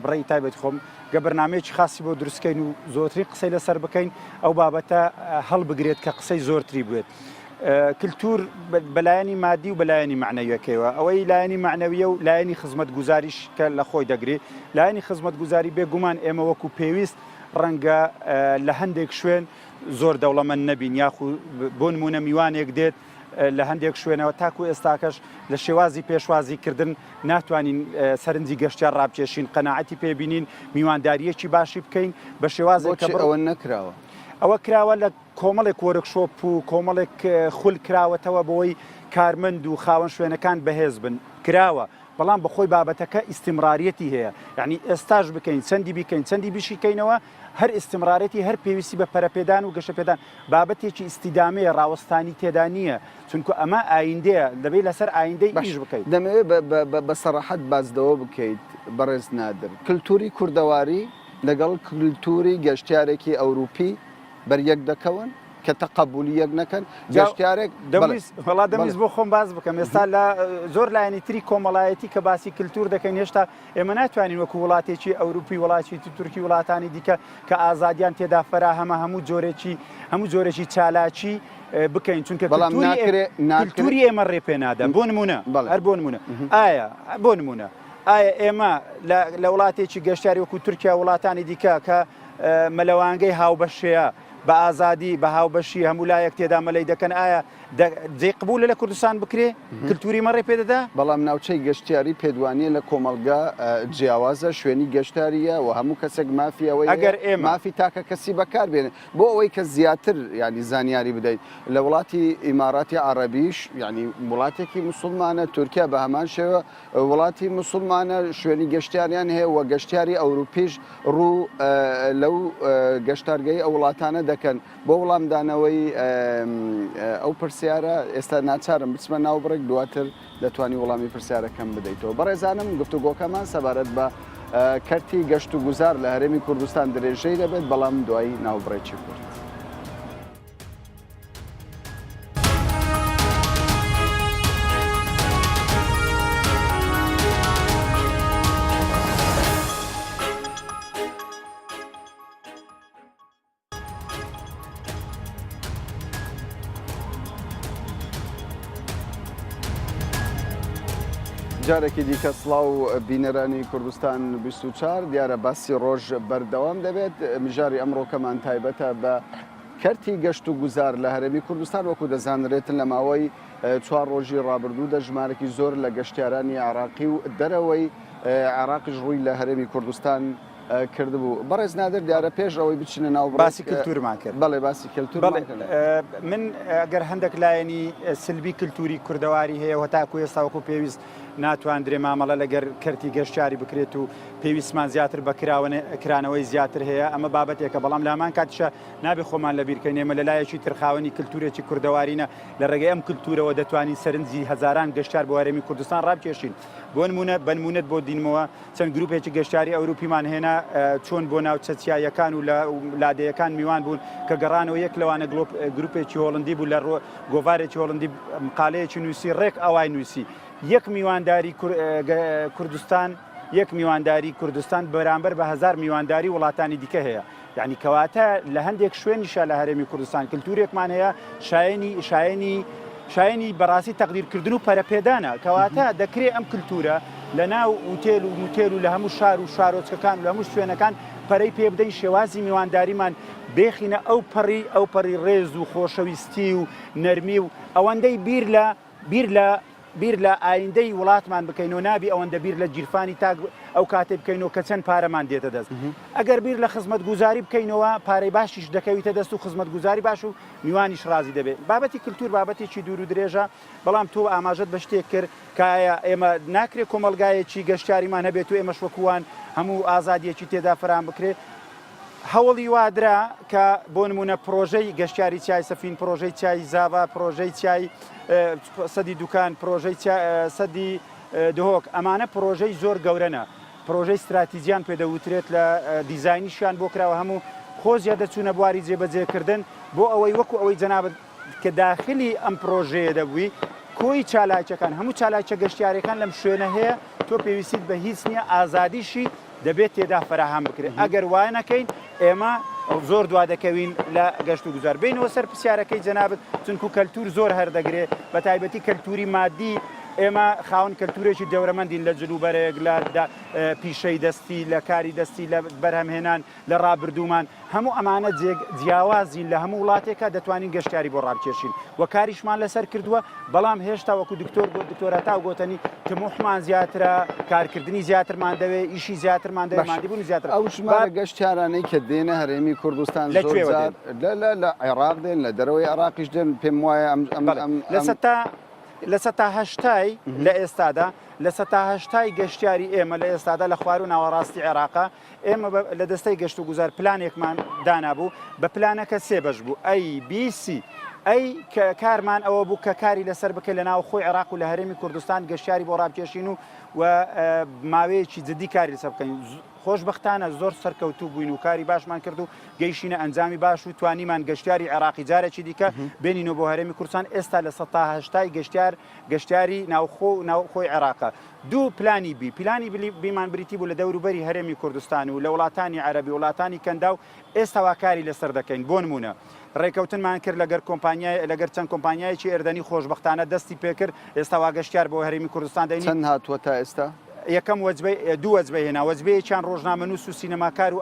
بەڕێی تایبەت خۆم گە بەرنمەیەکی خاصی بۆ دروستکەین و زۆرتری قسەی لەسەر بکەین ئەو بابەتە هەڵبگرێت کە قسەی زۆرتری بێت. کللتور بەلایەنی مادی و بەلایەنی معنەویەکەوە ئەوەی لایەنی معنەویە و لایەنی خزمەت گوزاریش کە لە خۆی دەگرێت. لایەنی خزمەت گوزاری بێگومان ئێمە وەکو پێویست ڕەنگە لە هەندێک شوێن زۆر دەوڵەمەند نەبین یاخو بۆ نمونە میوانێک دێت لە هەندێک شوێنەوە تاکو ئێستاکەش لە شێوازی پێشوازیکردن ناتوانین سەرنجی گەشتیار ڕابکێشین قەناعەتی پێبینین میوانداریەکی باشی بکەین بە شێوازێک ئەوە نەکراوە. ئەوە کراوە لە کۆمەڵێک وەرکشۆپ و کۆمەڵێک خول کراوەتەوە بۆی کارمەند و خاوەن شوێنەکان بەهێز بن کراوە. بەڵام بەخۆی بابەتەکە ئیستیمڕاریەتی هەیە یعنی ئێستاش بکەین چەندی بیکەین چەندی بیشیکەینەوە هەر ئیستیمڕارەتی هەر پێویستی بە پەرەپێدان و گەشەپێدان بابەتێکی ئیستیدامەیە ڕاوەستانی تێدا نییە چونکە ئەمە ئایندەیە دەبێت لەسەر ئایندەی ئیش بکەیت. دەمەوێت بە سەراحەت بازدەوە بکەیت بەڕێز نادر کللتوری کوردەواری لەگەڵ کللتوری گەشتیارێکی ئەوروپی بەریەک دەکەون کە تەقبولی یەک نەکەن گەشتیارێک وڵا دەمیست بۆ خۆم باز بکەم ئێستا لە زۆر لایەنی تری کۆمەڵایەتی کە باسی کللتور دەکەین هێشتا ئێمە ناتوانین وەکو وڵاتێکی ئەوروپی وڵاتی تورکی وڵاتانی دیکە کە ئازادیان تێدا فەراهەمە هەموو جۆرێکی چالاکی بکەین چونکە کللتوری ئێمە ڕێپێ نادا بۆ نمونە هەر بۆ نمونە بۆ نمونە ئایا ئێمە لە وڵاتێکی گەشتیاری وەکو تورکیا وڵاتانی دیکە کە مەلەوانگەی هاوبەشەیە بە ئازادی بە هاوبەشی هەموو لایەک تێدا مەلەی دەکەن ئایا جێ قبولە لە کوردستان بکرێ کللتوری مەڕێ پێدەدا؟ بەڵام ناوچەی گەشتیاری پێدوانیە لە کۆمەلگا جیاوازە شوێنی گەشتاریە و هەموو کەسێک مافی ئەوەی ئەگەر ئێمە مافی تاکە کەسی بەکار بێنێ بۆ ئەوەی کە زیاتر ینی زانیاری بدەیت لە وڵاتی ئیماراتی عەرەبیش ینی وڵاتێکی موسڵمانە تورکیا بە هەمان شێوە وڵاتی موسڵمانە شوێنی گەشتیاریان هەیە و گەشتیاری ئەوروپیش ڕوو لەو گەشتارگەی ئەو وڵاتانە دەکەن بۆ وەڵامدانەوەی ئەو پرسیارە ئێستا ناچارم بچمە ناوبڕێک دواتر دەتوانی وەڵامی پرسیارەکەم بدەیتەوە. بەڕێزانم گفتوگۆکەمان سەبارەت بە کەرتی گەشت و گوزار لە هەرێمی کوردستان درێژەی دەبێت بەڵام دوایی ناوبڕێکی کورد. جارێکی دیکە سڵاو بینەرانی کوردستان 24 دیارە باسی ڕۆژ بەردەوام دەبێت مژاری ئەمڕۆکەمان تایبەتە بە کەرتی گەشت و گوزار لە هەرێمی کوردستان وەکو دەزانرێتن لە ماوەی 4 ڕۆژی ڕابردوو دەژمارەی زۆر لە گەشتیارانی عراقی و دەرەوەی عراقیش ڕووی لە هەرێمی کوردستان کردبوو. بەڕێز نادر دیارە پێش ئەوەی بچینە ناو باسی کللتورمان کرد. بەڵێ باسی کللتور من ئەگەر هەندێک لایەنی سلبی کللتوری کوردەواری هەیە و تاکو ئێستا وەکو پێویست ناتوانندرێ مامەڵە لەگەر کەرتی گەشتیاری بکرێت و پێویستمان زیاتر بە کرانەوەی زیاتر هەیە ئەمە بابەتێکە بەڵام لامان کاتیشە نابێ خۆمان لەبیرکەین ئێمە لە لایەکی ترخاوەنی کللتورێکی کوردەوارینە لە ڕێگەی ئەم کللتورەوە دەتوانین سەرنجی هەزاران گەشتیار بۆ هەرێمی کوردستان ڕابکێشین. بۆ نمونە بەنمونەت بۆ دینمەوە چەند گروپێکی گەشتیاری ئەوروپیمان هێنا چۆن بۆ ناو چەچیایەکان و لە لادەیەکان میوان بوون کە گەڕانەوە یەک لەوانە گروپێکی هۆڵندی بوو لە گۆڤارێکی هۆڵندی مقالەیەکی نووسی ڕێک ئەوای نووسی یەک میوانداری کوردستان بەرامبەر بە 1000 میوانداری وڵاتانی دیکە هەیە. یعنی کەواتە لە هەندێک شوێنیشە لە هەرێمی کوردستان کللتورێکمان هەیە شایانی بەڕاستی تەقدیرکردن و پەرەپێدانە کەواتە دەکرێت ئەم کللتورە لە ناو ئوتێل و موتێل و لە هەموو شار و شارۆچکەکان و لە هەموو شوێنەکان پەرەی پێ بدەین شێوازی میوانداریمان بێخینە ئەو پەڕی ڕێز و خۆشەویستی و نەرمی و ئەوەندەی بیر لە ئایندەی وڵاتمان بکەین و نابی ئەوەندە بیر لە گیرفانی تاک ئەو کاتێ بکەینەوە کە چەند پارەمان دێتە دەست. ئەگەر بیر لە خزمەت گوزاری بکەینەوە پارەی باشیش دەکەویتە دەست و خزمەت گوزاری باش و میوانیش ڕازی دەبێت. بابەتی کللتور بابەتێکی دوور و درێژە بەڵام تۆ ئاماژەت بە شتێک کرد کە ئێمە ناکرێت کۆمەلگایەکی گەشتیاریمان هەبێت و ئێمەش وەکووان هەموو ئازادیەکی تێدا فەرام بکرێت. هەوڵی وادرا کە بۆ نمونە پرۆژەی گەشتیاری چای سەفین پرۆژەی چای زاوا پرۆژەی چای سەدی دوکان پرۆژەی سەدی دهۆک ئەمانە پرۆژەی زۆر گەورەنە پرۆژەی استراتیزیان پێدەوترێت لە دیزاینیشیان بۆ کراوە هەموو خۆزیە دەچوونە بواری جێبەجێکردن بۆ ئەوەی وەکو ئەوەی جەنابەت کە داخلی ئەم پرۆژەیە دەبووی کۆی چالاکیەکان هەموو چالاکیە گەشتیارەکان لەم شوێنە هەیە تۆ پێویستیت بە هیچ نییە ئازادیشی دەبێت تێدا فراهام بکرێت ئەگەر وایە نەکەین ئێمە زۆر دوا دەکەوین لە گەشت و گوزار بینەوە سەر پرسیارەکەی جەنابەت چونکو کەلتور زۆر هەردەگرێت بە تایبەتی کەلتوری مادی ئێمە خاوەن کەلتورێکی دەورەمەندین لە جلوبەرێک لە پیشەی دەستی لە کاری دەستی لە بەرهەمهێنان لە ڕابردوومان هەموو ئەمانە جیاوازین لە هەموو وڵاتێکە دەتوانین گەشتیاری بۆ ڕابکێشین و کاریشمان لەسەر کردووە بەڵام هێشتا وەکو دکتۆرەتا و گۆتەنی تموحمان زیاترە کارکردنی زیاترمان دەوێت ئیشی زیاترمان دەوێت مادیبوونی زیاتر ئەو ژمارە گەشتیارانەی کە دێنە هەرێمی کوردستان زۆر لە عێراق دێن لە دەرەوەی عێراقیش دێن پێم وایە لە سەتا هەشتای لە ئێستادا لە سەتا هەشتای گەشتیاری ئێمە لە ئێستادا لە خوار و ناوەڕاستی عێراقا ئێمە لە دەستەی گەشت و گوزار پلانێکمان دانابوو بە پلانەکە سێ بەش بوو ABC ئەی کارمان ئەوە بوو کە کاری لەسەر بکە لە ناو خۆی عێراق و لە هەرێمی کوردستان گەشتیاری بۆ ڕابکێشین و ماوەیەکی جدی کاری لەسەر بکەین خۆشبەختانە زۆر سەرکەوتوو بووین و کاری باشمان کرد و گەیشتینە ئەنجامی باش و توانیمان گەشتیاری عێراقی جارێکی دیکە بێنینەوە بۆ هەرێمی کوردستان ئێستا لە سەتا هەشتای گەشتیاری ناوخۆی عێراقە دوو پلانی پلانی بیمان بریتی بوو لە دەوروبەری هەرێمی کوردستان و لە وڵاتانی عەرەبی وڵاتانی کەندا و ئێستا وا کاری لەسەر دەکەین بۆ نمونە ڕێکەوتنمان کرد لەگەر چەند کۆمپانیایکی ئێردەنی خۆشبەختانە دەستی پێکرد ئێستا وا گەشتیار بۆ هەرێمی کوردستان دەین چەند هاتووە تا ئێستا یەکەم دوو وەجبەی هێنا وەجبەیەکیان ڕۆژنامە نووس و سینەماکار و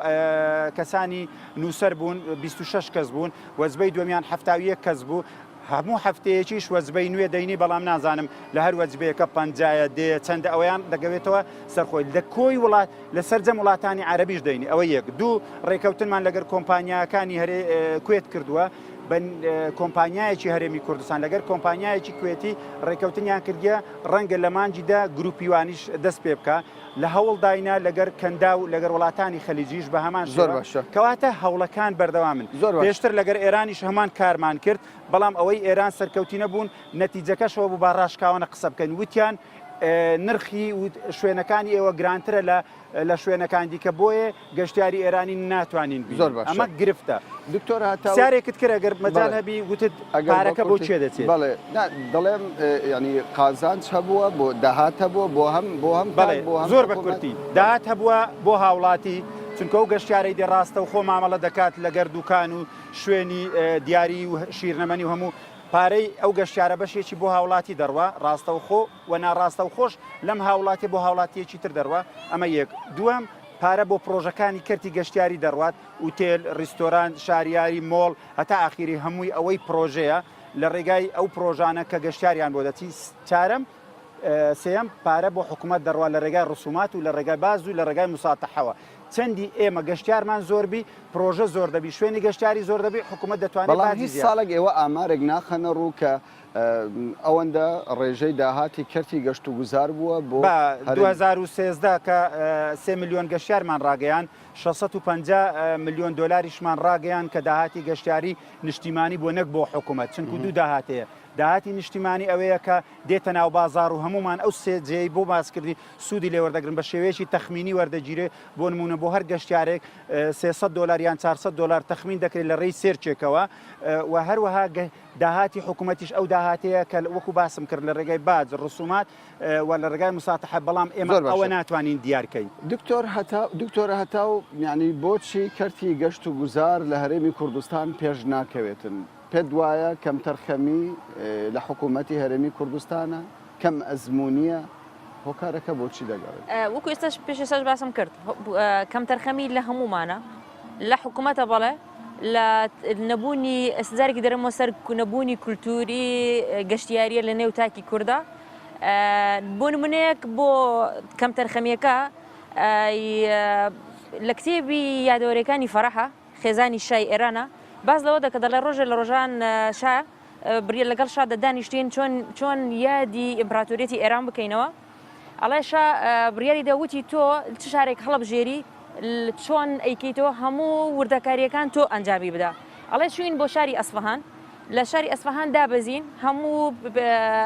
کەسانی نووسەر بوون 26 کەس بوون وەجبەی دووەمیان 71 کەس بوو هەموو هەفتەیەکیش وەجبەی نوێ دەینی بەڵام نازانم لە هەر وەجبەیەکە پەنجایە دێ چەندە ئەویان دەگەوێتەوە سەرخۆی لە کۆی وڵات لە سەرجەم وڵاتانی عەرەبیش دەینی ئەوە یەک دوو ڕێکەوتنمان لەگەر کۆمپانیاکانی کوێت کردووە کۆمپانیایەکی هەرێمی کوردستان لەگەر کۆمپانیایەکی کوێتی ڕێکەوتنیان کردیە ڕەنگە لە مانجیدا گروپیوانیش دەست پێ بکە لە هەوڵداینا لەگەر کەندا و لەگەر وڵاتانی خەلیجیش بە هەمان زۆر باشە کەواتە هەوڵەکان بەردەوامن پێشتر لەگەر ئێرانیش هەمان کارمان کرد بەڵام ئەوەی ئێران سەرکەوتی نەبوون نەتیجەکەشەوە بوو با ڕاشکاوانە قسە بکەن وتیان نرخی شوێنەکانی ئێوە گرانترە لە شوێنەکان دیکە بۆیە گەشتیاری ئێرانی ناتوانین زۆر باش ئەمە گرفتە دکتۆر سارێکت کرد ئەگەر مەجال هەبی وتت پارەکە بۆ چێ دەچێت بەڵێ دەڵێم ینی قازانج هەبووە بۆ داهات هەبووە بۆ هەم زۆر بە کورتی داهات هەبووە بۆ هاوڵاتی چونکە ئەو گەشتیارەی دێڕاستە و خۆ مامەڵە دەکات لەگەر دوکان و شوێنی دیاری و شیرنەمەنی و هەموو پارەی ئەو گەشتیارە بەشێکی بۆ هاوڵاتی دەڕوا ڕاستە و خۆ و ناڕاستە و خۆش لەم هاوڵاتی بۆ هاوڵاتیەکی تر دەڕوا ئەمە یەک دووەم پارە بۆ پرۆژەکانی کەرتی گەشتیاری دەڕوات ئوتێل ڕیستۆران شاریاری مۆڵ هەتا ئاخیری هەمووی ئەوەی پرۆژەیە لە ڕێگای ئەو پرۆژانە کە گەشتیاریان بۆ دەچی چارەم سێم پارە بۆ حکوومەت دەڕوا لە ڕێگای ڕسومات و لە ڕێگای باز و لە ڕێگای مساتەحەوە چەندی ئێمە گەشتیارمان زۆربی پرۆژە زۆر دەبی شوێنی گەشتیاری زۆر دەبی حکوومەت دەتوانێت بەڵام هیچ ساڵێک ئێوە ئامارێک ناخەنە ڕوو کە ئەوەندە ڕێژەی داهاتی کەرتی گەشت و گوزار بووە بۆ 2013 کە 3 میلیۆن گەشتیارمان ڕاگەیان 650 میلیۆن دۆلاریشمان ڕاگەیان کە داهاتی گەشتیاری نیشتیمانی بۆ نەک بۆ حکوومەت چونکو دوو داهاتەیە داهاتی نیشتیمانی ئەوەیە کە دێتە ناو بازار و هەمومان ئەو سێجێی بۆ باسکردی سوودی لێ وەردەگرن بە شێوەیەکی تەخمینی وەردەگیرێ بۆ نمونە بۆ هەر گەشتیارێک 300 دلار یان 400 دلار تەخمین دەکرێت لە ڕێی سێرچێکەوە و هەروەها داهاتی حکوومەتیش ئەو داهاتەیە کە وەکو باسم کرد لە ڕێگای باج ڕسومات و لە ڕێگای مساتەحە بەڵام ئێمە ئەوە ناتوانین دیارکەین دکتۆر هەتاو یعنی بۆچی کەرتی گەشت و گوزار لە هەرێمی کوردستان پێش ناکەوێتن پێت وایە کەم تەرخەمی لە حکوومەتی هەرێمی کوردستانە کەم ئەزمونیە هۆکارەکە بۆچی دەگەڕێت وەکو ئێستاش پێش ئێستاش باسم کرد کەم تەرخەمی لە هەمومانە لە حکوومەتە بەڵێ لە نەبوونی ئەسزارێکی دەرەمەوە سەر نەبوونی کولتوری گەشتیاریە لە نێو تاکی کووردا بۆ نمونەیەک بۆ کەم تەرخەمیەکە لە کتێبی یادەوەریەکانی فەرەحە خێزانی شای ئێرانە باز لەوە دەکە دەڵێ ڕۆژێ لە ڕۆژان شا بریە لەگەڵ شا دەدانیشتین چۆن یادی ئیمپراتۆریەتی ئێران بکەینەوە ئەڵێ شا بریاری دەوتی تۆ چ شارێک هەڵبژێری چۆن ئەیکەیتەوە هەموو وردەکاریەکان تۆ ئەنجامی بدە. ئەڵێ چوین بۆ شاری ئەسفەهان، لە شاری ئەسفەهان دابەزین، هەموو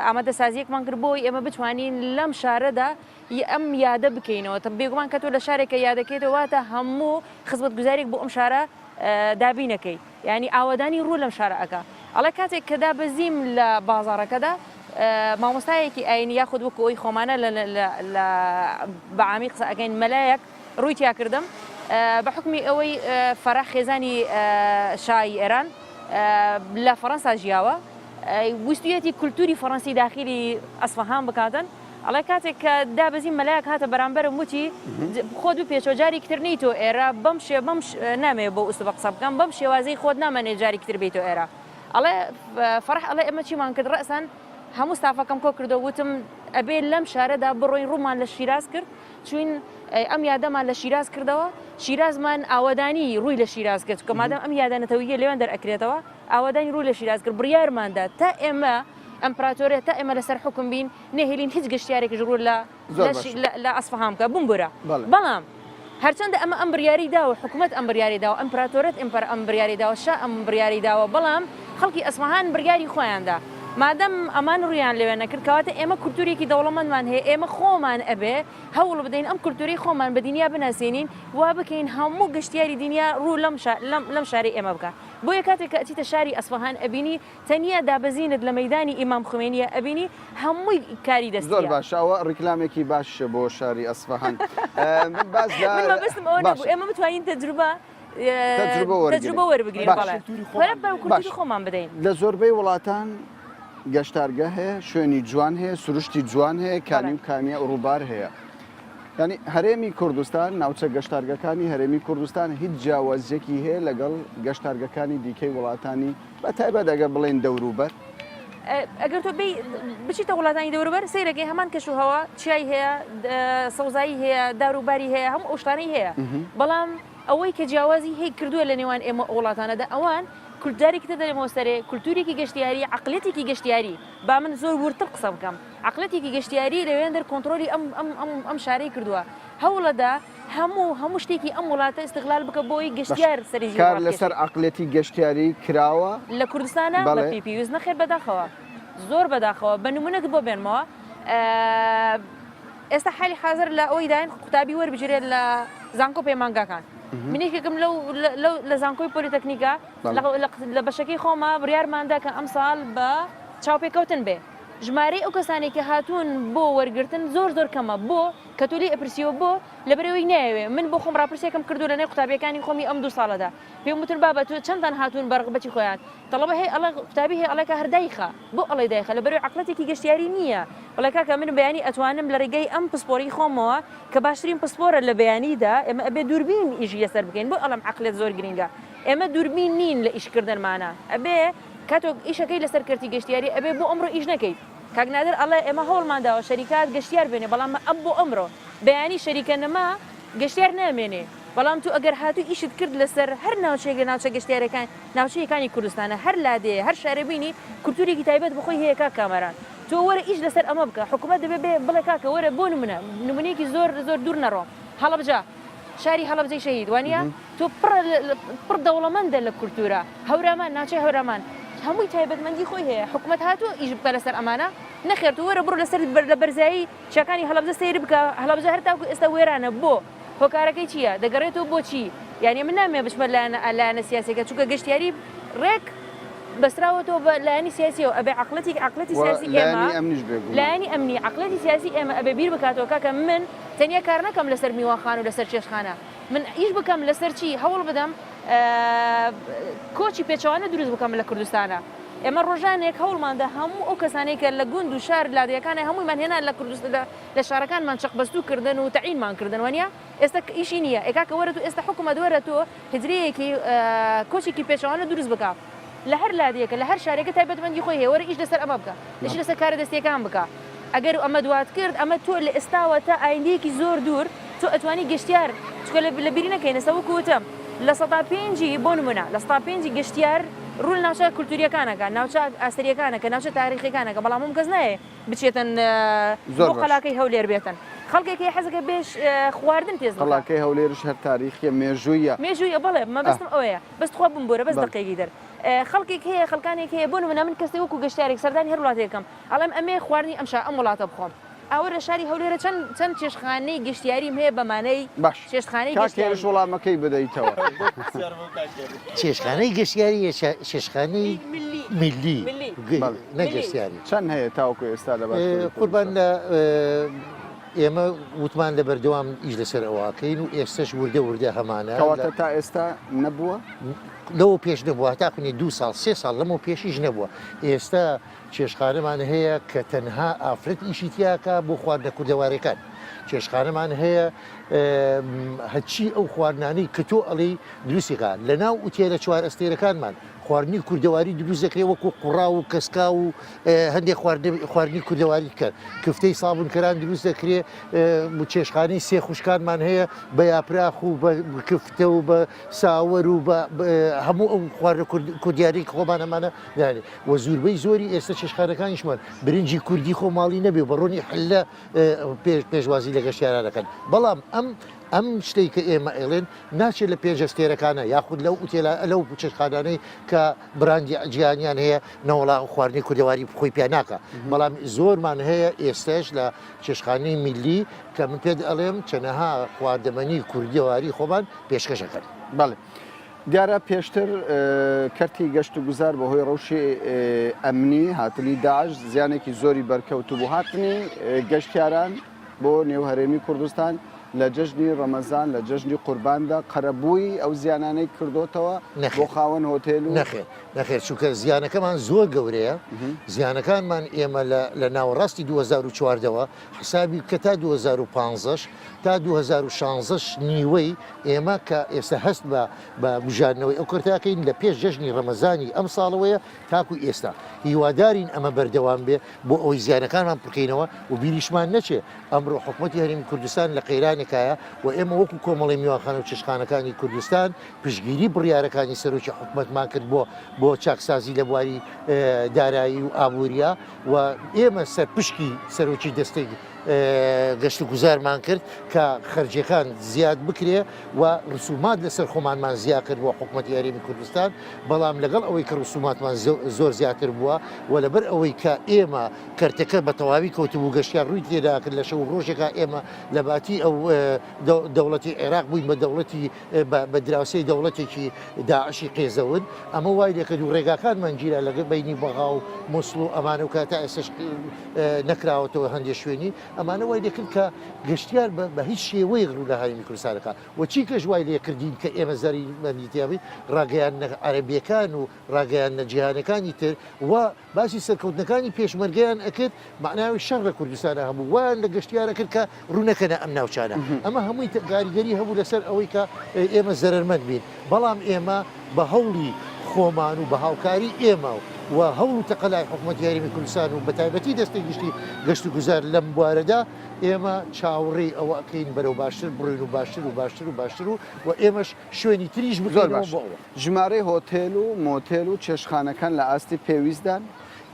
ئامادەسازیەکمان کرد بۆی ئێمە بتوانین لەم شارەدا ئەم یادە بکەینەوە. تا بێگومان کە تۆ لە شارێکە یادەکەیتەوە واتە هەموو خزمەتگوزارێک بۆ ئەم شارە دابینەکەی، ینی ئاوادانی ڕوو لەم شارە ئەکا. ئەڵێ کاتێک کە دابەزیم لە بازاڕەکەدا مامۆستایەکی ئاینی یاخود وەکو ئەوی خۆمانە لە بەعامی قسە ئەەکەین مەلایەک ڕووی تیا کردم بە حکمی ئەوەی فەرەح خێزانی شای ئێران لە فەڕەنسا ژیاوە، ویستویەتی کولتوری فەڕەنسی داخلی ئەسفەهان بکاتن. ئەڵێ کاتێک کە دابەزیم مەلایەک هاتە بەرامبەرم وتی خۆت و پێچۆ جاری کتر نیتۆ ئێرە بەم نامێ بۆ ئوستە بە قسە بکەم بەم شێوازەی خۆت نامەنێ جاری کتر بیتۆ ئێرە. ئەڵێ فەرح ئەڵێ ئەمە چیمان کرد ڕەسەن هەموو ستافەکەم کۆ کردو وتم ئەبێ لەم شارەدا بڕۆین ڕوومان لە شیراز کرد، چوین ئەم یادەمان لە شیراز کردەوە، شیرازمان ئاوادانی ڕووی لە شیراز کرد کە مادەم ئەم یادانەتەوەیە لێوان دەرئەکرێتەوە ئاوادانی ڕوو لە شیراز کرد بڕیارماندا تا ئێمە ئەمپراتۆریە تا ئێمە لەسەر حکم بین نەهێلین هیچ گەشتیارێکی ڕوو لە ئەسفەهان بکە بمبورە. بەڵام هەرچەندە ئەمە ئەم بڕیاری داوە، حکوومەت ئەم بڕیاری داوە، ئەمپراتۆرەت ئەم بڕیاری داوە، شا ئەم بڕیاری داوە، بەڵام خەڵکی ئەسفەهان بڕیاری خۆیاندا. مادەم ئەمان ڕویان لێوێ نەکرد کەواتە ئێمە کولتورێکی دەوڵەمەندمان هەیە، ئێمە خۆمان ئەبێ هەوڵ بدەین ئەم کولتوری خۆمان بە دنیا بناسێنین، وا بکەین هەموو گەشتیاری دنیا ڕوو لەم شاری ئێمە بکە. بۆیە کاتێک کە ئەچیتە شاری ئەسفەهان ئەبینی تەنیا دابەزینت لە مەیدانی ئیمام خومێنیە ئەبینی هەمووی کاری دەست. زۆر باشەوە ڕیکلامێکی باشە بۆ شاری ئەسفەهان. بەستم ئەوە نەبوو ئێمە بتوانین تەجروبە وەربگرین کولتوری خۆمان بدەین. لە زۆربەی وڵاتان گەشتارگە هەیە، شوێنی جوان هەیە، سروشتی جوان هەیە، کانی و کامیە ئوروبار هەیە. ینی هەرێمی کوردستان ناوچە گەشتارگەکانی هەرێمی کوردستان هیچ جیاوازیەکی هەیە لەگەڵ گەشتارگەکانی دیکەی وڵاتانی بە تایبەت ئەگەر بڵێن دەوروبەر. ئەگەر تۆ بچیتە وڵاتانی دەوروبەر سەیرەکەی هەمان کەشوهەوە چیای هەیە، سەوزایی هەیە، داروباری هەیە، هەموو ئەوشتانەی هەیە، بەڵام ئەوەی کە جیاوازی هەیە کردووە لە نێوان ئێمە وڵاتانەدا ئەوان کولتارێکی تە دەرەمەوەسەرێ کولتورێکی گەشتیاری عقلێتێکی گەشتیاری با من زۆر ورتر قسە بکەم عقلێتێکی گەشتیاری لەوێن دەر کۆنتترۆلی ئەم شارەی کردووە هەوڵەدا هەموو شتێکی ئەم وڵاتە استقلال بکە بۆی گەشتیار سەرژی کار لەسەر عقلێتی گەشتیاری کراوە لە کوردستانە بە پێویست نەخێر بەداخەوە زۆر بەداخەوە بە نمونەت بۆ بێنمەوە ئێستا حالی حاضر لە ئەوی داین قوتابی وەربژێت لە زانکۆ پەیمانگاکان منێکێکم لە زانکۆی پۆلیتەکنیکە لە بەشەکەی خۆمە بڕیارماندا کە ئەم ساڵ بە چاوپێکەوتن بێ ژمارەی ئەو کەسانی کە هاتوون بۆ وەرگرتن زۆر کەمە بۆ کە تولی ئەپرسیەوە بۆ لەبەرەوەی نایەوێ من بۆ خۆم ڕاپرسێکم کردو لەنێ قوتابیەکانی خۆمی ئەم 2 ساڵەدا پێم وتن بابەت چەندان هاتوون بەرغبەتی خۆیان تەڵەبە هەیە ئەڵێ قوتابی هەیە ئەڵێ کە هەردایخە بۆ ئەڵێ دایخە لەبەرەوەی عەقڵەتێکی گەشتیاری نییە بەڵێ کاکە من بەیانی ئەتوانم لە ڕێگەی ئەم پسپۆری خۆمەوە کە باشترین پسپۆرە لە بەیانیدا ئێمە ئەبێ دووربین ئیژی لەسەر بکەین بۆ ئەڵەم عەقلێت زۆر گرینگە ئێمە دووربین نین لە ئیشکردنمانە ئەبێ کاتۆ ئیشەکەی لەسەر کردی گەشتیاری ئەبێ بۆ ئەمڕۆ ئیش نەکەیت کاکنادر ئەڵێ ئێمە هەوڵمانداوە شەریکات گەشتیار بێنێ بەڵام ئەم بۆ ئەمڕۆ بەیانی شەریکە نەما گەشتیار نامێنێ بەڵام تو ئەگەر هاتوو ئیشت کرد لەسەر هەر ناوچێک لە ناوچە گەشتیارەکان ناوچەیەکانی کوردستانە هەر لادێ هەر شارەبینی کولتورێکی تایبەت بخۆی هەیە کا کامەران تۆ وەرە ئیش لەسەر ئەمە بکە حکوومەت دەبێ بڵێ کاکە وەرە بۆ نمونەیەکی زۆر دوور نەڕۆم هەڵەبجە شاری هەڵەبجەی شەهید وانە تۆ پڕ دەوڵەمەندە لە کولتورە هەورامان ناوچەی هەورامان هەمووی تایبەتمەندی خۆی هەیە حکوومەت هاتووە ئیش بکە لەسەر ئەمانە نەخێر تو وەرە بڕۆ لەسەر لە بەرزایی شەکانی هەڵەبجە سەیر بکە هەڵەبجە هەر تاکو ئێستا وێرانە بۆ هۆکارەکەی چییە دەگەڕێتەوە بۆچی یعنی من نامێ بچمە لایەنە سیاسەکە چونکە گەشتیاری ڕێک بەسراوەتەوە بە لایەنی سیاسیەوە ئەبێ عقڵەتی سیاسی ئێمە لایەنی ئەمنی عقڵەتی سیاسی ئێمە ئەبێ بیر بکاتەوە کاکە من تەنیا کار نەکەم لەسەر میوانخان و لەسەر چێشخانە من ئیش بکەم لەسەر چی هەوڵ بدەم کۆچی پێچەوانە دروست بکەم لە کوردستانە ئێمە ڕۆژانێک هەوڵماندا هەموو ئەو کەسانەی کە لە گوند و شار لادەکانە هەموویمان هێنا لە کوردستان لە شارەکانمان چەقبەستوکردن و تەعینمان کردن وانە ئێستا ئیشی نییە ئێکاکە وەرە تو ئێستا حکوومەت وەرە تۆ هجرەیەکی کۆچێکی پێچەوانە دروست بکە لە هەر لادەیەکە لە هەر شارێکە تایبەتمەندی خۆی هەیە وەرە ئیش لەسەر ئەمە بکە ئیش لەسەر کارە دەستیەکان بکە ئەگەر ئەمە دوات کرد ئەمە تۆ لە ئێستاوە تا ئایندەیەکی زۆر دوور تۆ ئەتوانی گەشتیار چکە لە بیری نەکەین ئێستا وەکوتم لە 105 بۆ نمونە لە 105 گەشتیار ڕوو ناوچە کولتوریەکانەکە ناوچە ئاستەریەکانەکە ناوچە تاریخیەکانەکە بەڵام ئەم کەس نایە بچێتن زۆر خەلاکەی هەولێر بێتن خەڵکێکی حەزەکە بێش خواردن تێز قەڵاکەی هەولێرش هەر تاریخی مێژوویە مێژوویە بەڵێ مەبەستم ئەوەیە بەست خوا بمبورە بەس دقێکی دەر خەڵکێک هەیە خەڵکانێک هەیە بۆ نمونە من کەسێک وەکو گەشتارێک سەردانی هەر وڵاتێکم ئەڵێم ئەمێ خواردنی ئەم وڵاتە بخۆم ئەوە لە شاری هەولێرە چەند چێشخانەی گەشتیاریم هەیە بەمانەی باش چێشخانەی کاکێرش وەڵامەکەی بدەیتەوە چێشخانەی گەشتیاری چێشخانەی میلی نەگەشتیاری چەند هەیە تاوەکو ئێستا لە قوربان لە ئێمە وتمان لە بەردەوام ئیش لەسەر ئەوواکەین و ئێستش وردە هەمانە کەواتە تا ئێستا نەبووە لەوە پێش نەبووە تاقنی 2 ساڵ 3 ساڵ لەمە پێشیش نەبووە ئێستا کێشخانەمان هەیە کە تەنها ئافرەت ئیشی تیاکە بۆ خواردنە کوردەوارەکان کێشخانەمان هەیە هەچی ئەو خواردنانەی کە تۆ ئەڵێ دروستێکە لە ناو ئوتێلە چوار ئەستێرەکانمان خواردنی کوردەواری دروست دەکرێت وەکو قوڕا و کەسکا و هەندێک خواردنی کوردەواری کرد کفتەی سابونکەران دروست دەکرێت چێشخانەی سێ خوشکانمان هەیە بە یاپراخ و بە کفتە و بە ساوەر و هەموو ئەو خواردە کوردیاری خۆمانەمانە دانێت وە زۆربەی زۆری ئێستا چێشخانەکانیشمان برنجی کوردی خۆماڵی نەبێ بە ڕۆنی حلە پێشوازی لە گەشتیارانەکەن بەڵام ئەم شتەی کە ئێمە ئێڵێن ناچێت لە پێنجەستێرەکانە یاخود لەو ئوتێلە لەو چێشخانانەی کە براندی جیهانیان هەیە نەوەڵا خواردنی کوردەواری خۆی پێ ناکە بەڵام زۆرمان هەیە ئێستش لە چێشخانەی میلی کە من پێ ئەڵێم چەنەها خواردەمەنی کوردیەواری خۆمان پێشکەشەکەن بەڵێ دیارە پێشتر کەرتی گەشت و گوزار بەهۆی ڕەوشی ئەمنی هاتنی داعش زیانێکی زۆری بەرکەوتو بوو هاتنی گەشتیاران بۆ نێو هەرێمی کوردستان لە جەژنی ڕەمەزان لە جەژنی قورباندا قەرەبووی ئەو زیانانەی کردوتەوە بۆ خاوەن هۆتێل و نەخێر چونکە زیانەکەمان زۆر گەورەیە زیانەکانمان ئێمە لە ناوەڕاستی 2014ەوە حسابی کە تا 2015 تا 2016 نیوەی ئێمە کە ئێستا هەست بە بژاردنەوەی ئەو کرداکەین لە پێش جەژنی ڕەمەزانی ئەم ساڵەوەیە تاکو ئێستا هیوادارین ئەمە بەردەوام بێ بۆ ئەوی زیانەکانمان بکەینەوە و بیریشمان نەچێ ئەمڕۆ حکوومەتی هەرێمی کوردستان لە قەیرانێکایە و ئێمە وەکو کۆمەڵی میوانخانە و چێشخانەکانی کوردستان پشگیری بڕیارەکانی سەرۆکی حکوومەتمان کرد بۆ چاکسازی لە بواری دارایی و ئابووریا و ئێمە سەرپشکی سەرۆکی دەستەی گەشت و گوزارمان کرد کە خەرجیەکان زیاد بکرێ و ڕسومات لەسەر خۆمانمان زیاد کرد بۆ حکوومەتی هەرێمی کوردستان بەڵام لەگەڵ ئەوەی کە ڕسوماتمان زۆر زیاتر بووە و لەبەر ئەوەی کە ئێمە کەرتەکە بە تەواوی کەوتبوو گەشتیار ڕووی تێدا کرد لە شەو ڕۆژێکە ئێمە لە باتی ئەو دەوڵەتی عێراق بووین بە دەوڵەتی بە دراوسەی دەوڵەتێکی داعشی قێزەون ئەمە وای لێکرد و ڕێگاکانمان گیرە لەگە بینی بەغا و مووسڵ و ئەمانە و کاتا ئێستش نەکراوەتەوە هەندێک شوێنی ئەمانە وای لێکرد کە گەشتیار بە هیچ شێوەی ڕوو لە هەرێمی کوردستانەکە وەچی کەش وای لێکردین کە ئێمە زەری مەندیتیابی ڕاگەیان عەرەبیەکان و ڕاگەیان نەجیهانەکانی تر و باسی سەرکەوتنەکانی پێشمەرگەیان ئەکرد معناوی شەڕ لە کوردستانە هەبوو وان لە گەشتیارە کرد کە ڕوونەکەنە ئەم ناوچانە ئەمە هەمووی کاریگەری هەبوو لەسەر ئەوەی کە ئێمە زەرمەند بین بەڵام ئێمە بە هەوڵی خۆمان و بە هاوکاری ئێمە و هەوڵ و تەقەلای حکوومەتی هەرێمی کوردستان و بەتایبەتی دەستەی گەشت و گوزار لەم بوارەدا ئێمە چاوەڕێی ئەوە ئەکەین بەرەو باشتر بڕین و باشتر و باشتر و باشتر و ئێمەش شوێنی تریش بگەڕێمەوە بۆ ئەوە ژمارەی هۆتێل و مۆتێل و چێشخانەکان لە ئاستی پێویستدان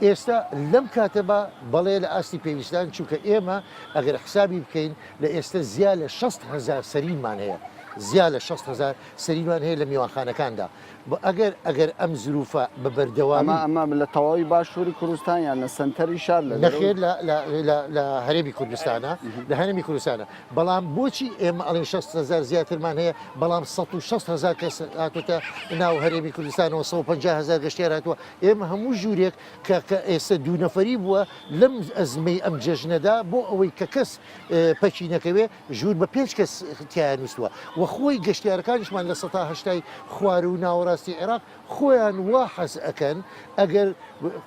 ئێستا لەم کاتەبە بەڵێ لە ئاستی پێویستان چونکە ئێمە ئەگەر حسابی بکەین لە ئێستا زیاد لە 60,000 سەرینمان هەیە زیاد لە 60,000 سەرینمان هەیە لە میوانخانەکاندا ئەگەر ئەم زروفە بە بەردەوامی ئەمە لە تەواوی باشووری کوردستان یان لە سنتەری شار نەخێر لە هەرێمی کوردستانە لە هەرێمی کوردستانە بەڵام بۆچی ئێمە ئەڵێن 60,000 زیاترمان هەیە بەڵام 160,000 کەس هاتوتە ناو هەرێمی کوردستانەوە 150,000 گەشتیار هاتووە ئێمە هەموو ژوورێک کە ئێستا دوو نەفەری بووە لەم ئەزمەی ئەم جەژنەدا بۆ ئەوەی کە کەس پەچی نەکەوێ ژوور بە 5 کەس تیان نووسووە و خۆی گەشتیارەکانیشمان لە 180 خوار و ناوەڕاستی عێراق خۆیان وا حەز ئەکەن ئەگەر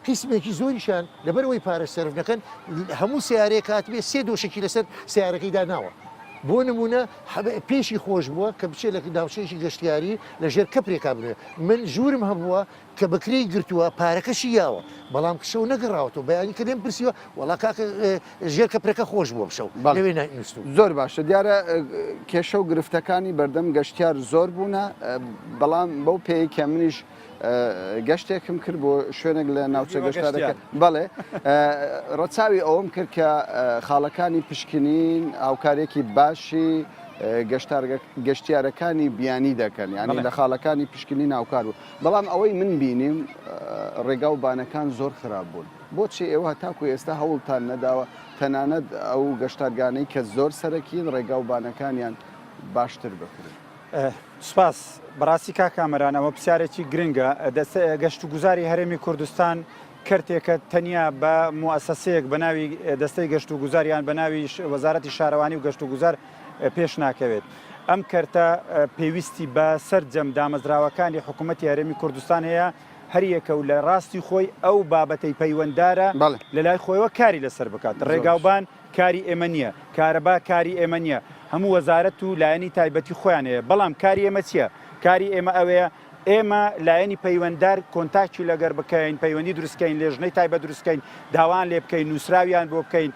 قیسمێکی زۆریشان لەبەرەوەی پارە سەرف نەکەن هەموو سیارەیە کاتبێ 3 دۆشێکی لەسەر سیارەکەیدا ناوە بۆ نمونە پێشی خۆش بووە کە بچێت لە ناوچەیەکی گەشتیاری لەژێر کەپرێکا بنوێ من ژوورم هەبووە کە بەکرەی گرتووە پارەکەشی یاوە بەڵام کشەو نەگەڕاوەوە بەیانی کە لێم پرسیوە وڵا کاکە ژێر کەپرەکە خۆش بووە بشەو لەوێ نووست زۆر باشە دیارە کێشە و گرفتەکانی بەردەم گەشتیار زۆر بوونە بەڵام بەو پێی کە منیش گەشتێکم کرد بۆ شوێنێک لە ناوچە گەشتارەکە بەڵێ ڕەچاوی ئەوم کرد کە خاڵەکانی پشکنین هاوکارێکی باشی گەشتیارەکانی بیانی دەکەن یعنی لە خاڵەکانی پشکنی ناوکار بوو بەڵام ئەوەی من بینیم ڕێگا و بانەکان زۆر خراپ بوون بۆچی ئێوە هەتاکو ئێستا هەوڵتان نەداوە تەنانەت ئەو گەشتارگانەی کە زۆر سەرەکیین ڕێگا و بانەکانیان باشتر بکرێت سوپاس بەڕاستی کا کامەران ئەوە پرسیارێکی گرنگە گەشت و گوزاری هەرێمی کوردستان کەرتێکە تەنیا بە موسسەیەک بە ناوی دەستەی گەشت و گوزاریان بە ناوی وەزارەتی شارەوانی و گەشت و گوزار پێش ناکەوێت ئەم کەرتە پێویستی بە سەرجەم دامەزراوەکانی حکوومەتی هەرێمی کوردستان هەیە هەریەکە و لە ڕاستی خۆی ئەو بابەتەی پەیوەنددارە لە لای خۆیەوە کاری لەسەر بکات ڕێگاوبان کاری ئێمە نییە کارەبا کاری ئێمە نییە هەموو وەزارەت و لایەنی تایبەتی خۆیان هەیە بەڵام کاری ئێمە چییە کاری ئێمە ئەوەیە ئێمە لایەنی پەیوەنددار کۆنتاکتی لەگەر بکەین پەیوەندی دروستکەین لێژنەی تایبەت دروستکەین داوان لێ بکەین نووسراویان بۆ بکەین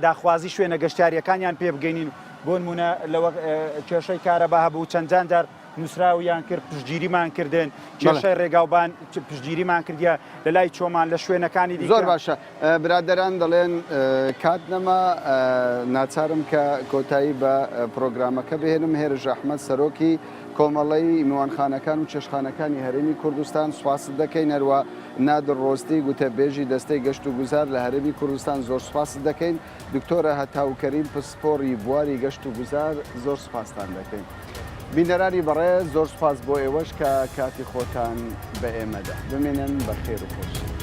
داخوازی شوێنە گەشتاریەکانیان پێ بگەینین بۆ نمونە لەوە کێشەی کارەبا هەبوو چەندجان جار نووسراویان کرد پشتگیریمان کردن کێشەی ڕێگاوبان پشتگیریمان کردیە لە لای چۆمان لە شوێنەکانی دیکە زۆر باشە برادەران دەڵێن کات نەما ناچارم کە کۆتایی بە پرۆگرامەکە بهێنم هێرش ئەحمەد سەرۆکی کۆمەڵی میوانخانەکان و چێشخانەکانی هەرێمی کوردستان سوپاس دەکەین هەروە نادر ڕۆستی گوتەبێژی دەستەی گەشت و گوزار لە هەرێمی کوردستان زۆر سوپاس دەکەین دکتۆرە هەتاوکەریم پسپۆڕی بواری گەشت و گوزار زۆر سوپاستان دەکەین بینەرانی بەڕێز زۆر سوپاس بۆ ئێوەش کە کاتی خۆتان بە ئێمەدا بمێنن بەخێر و خۆش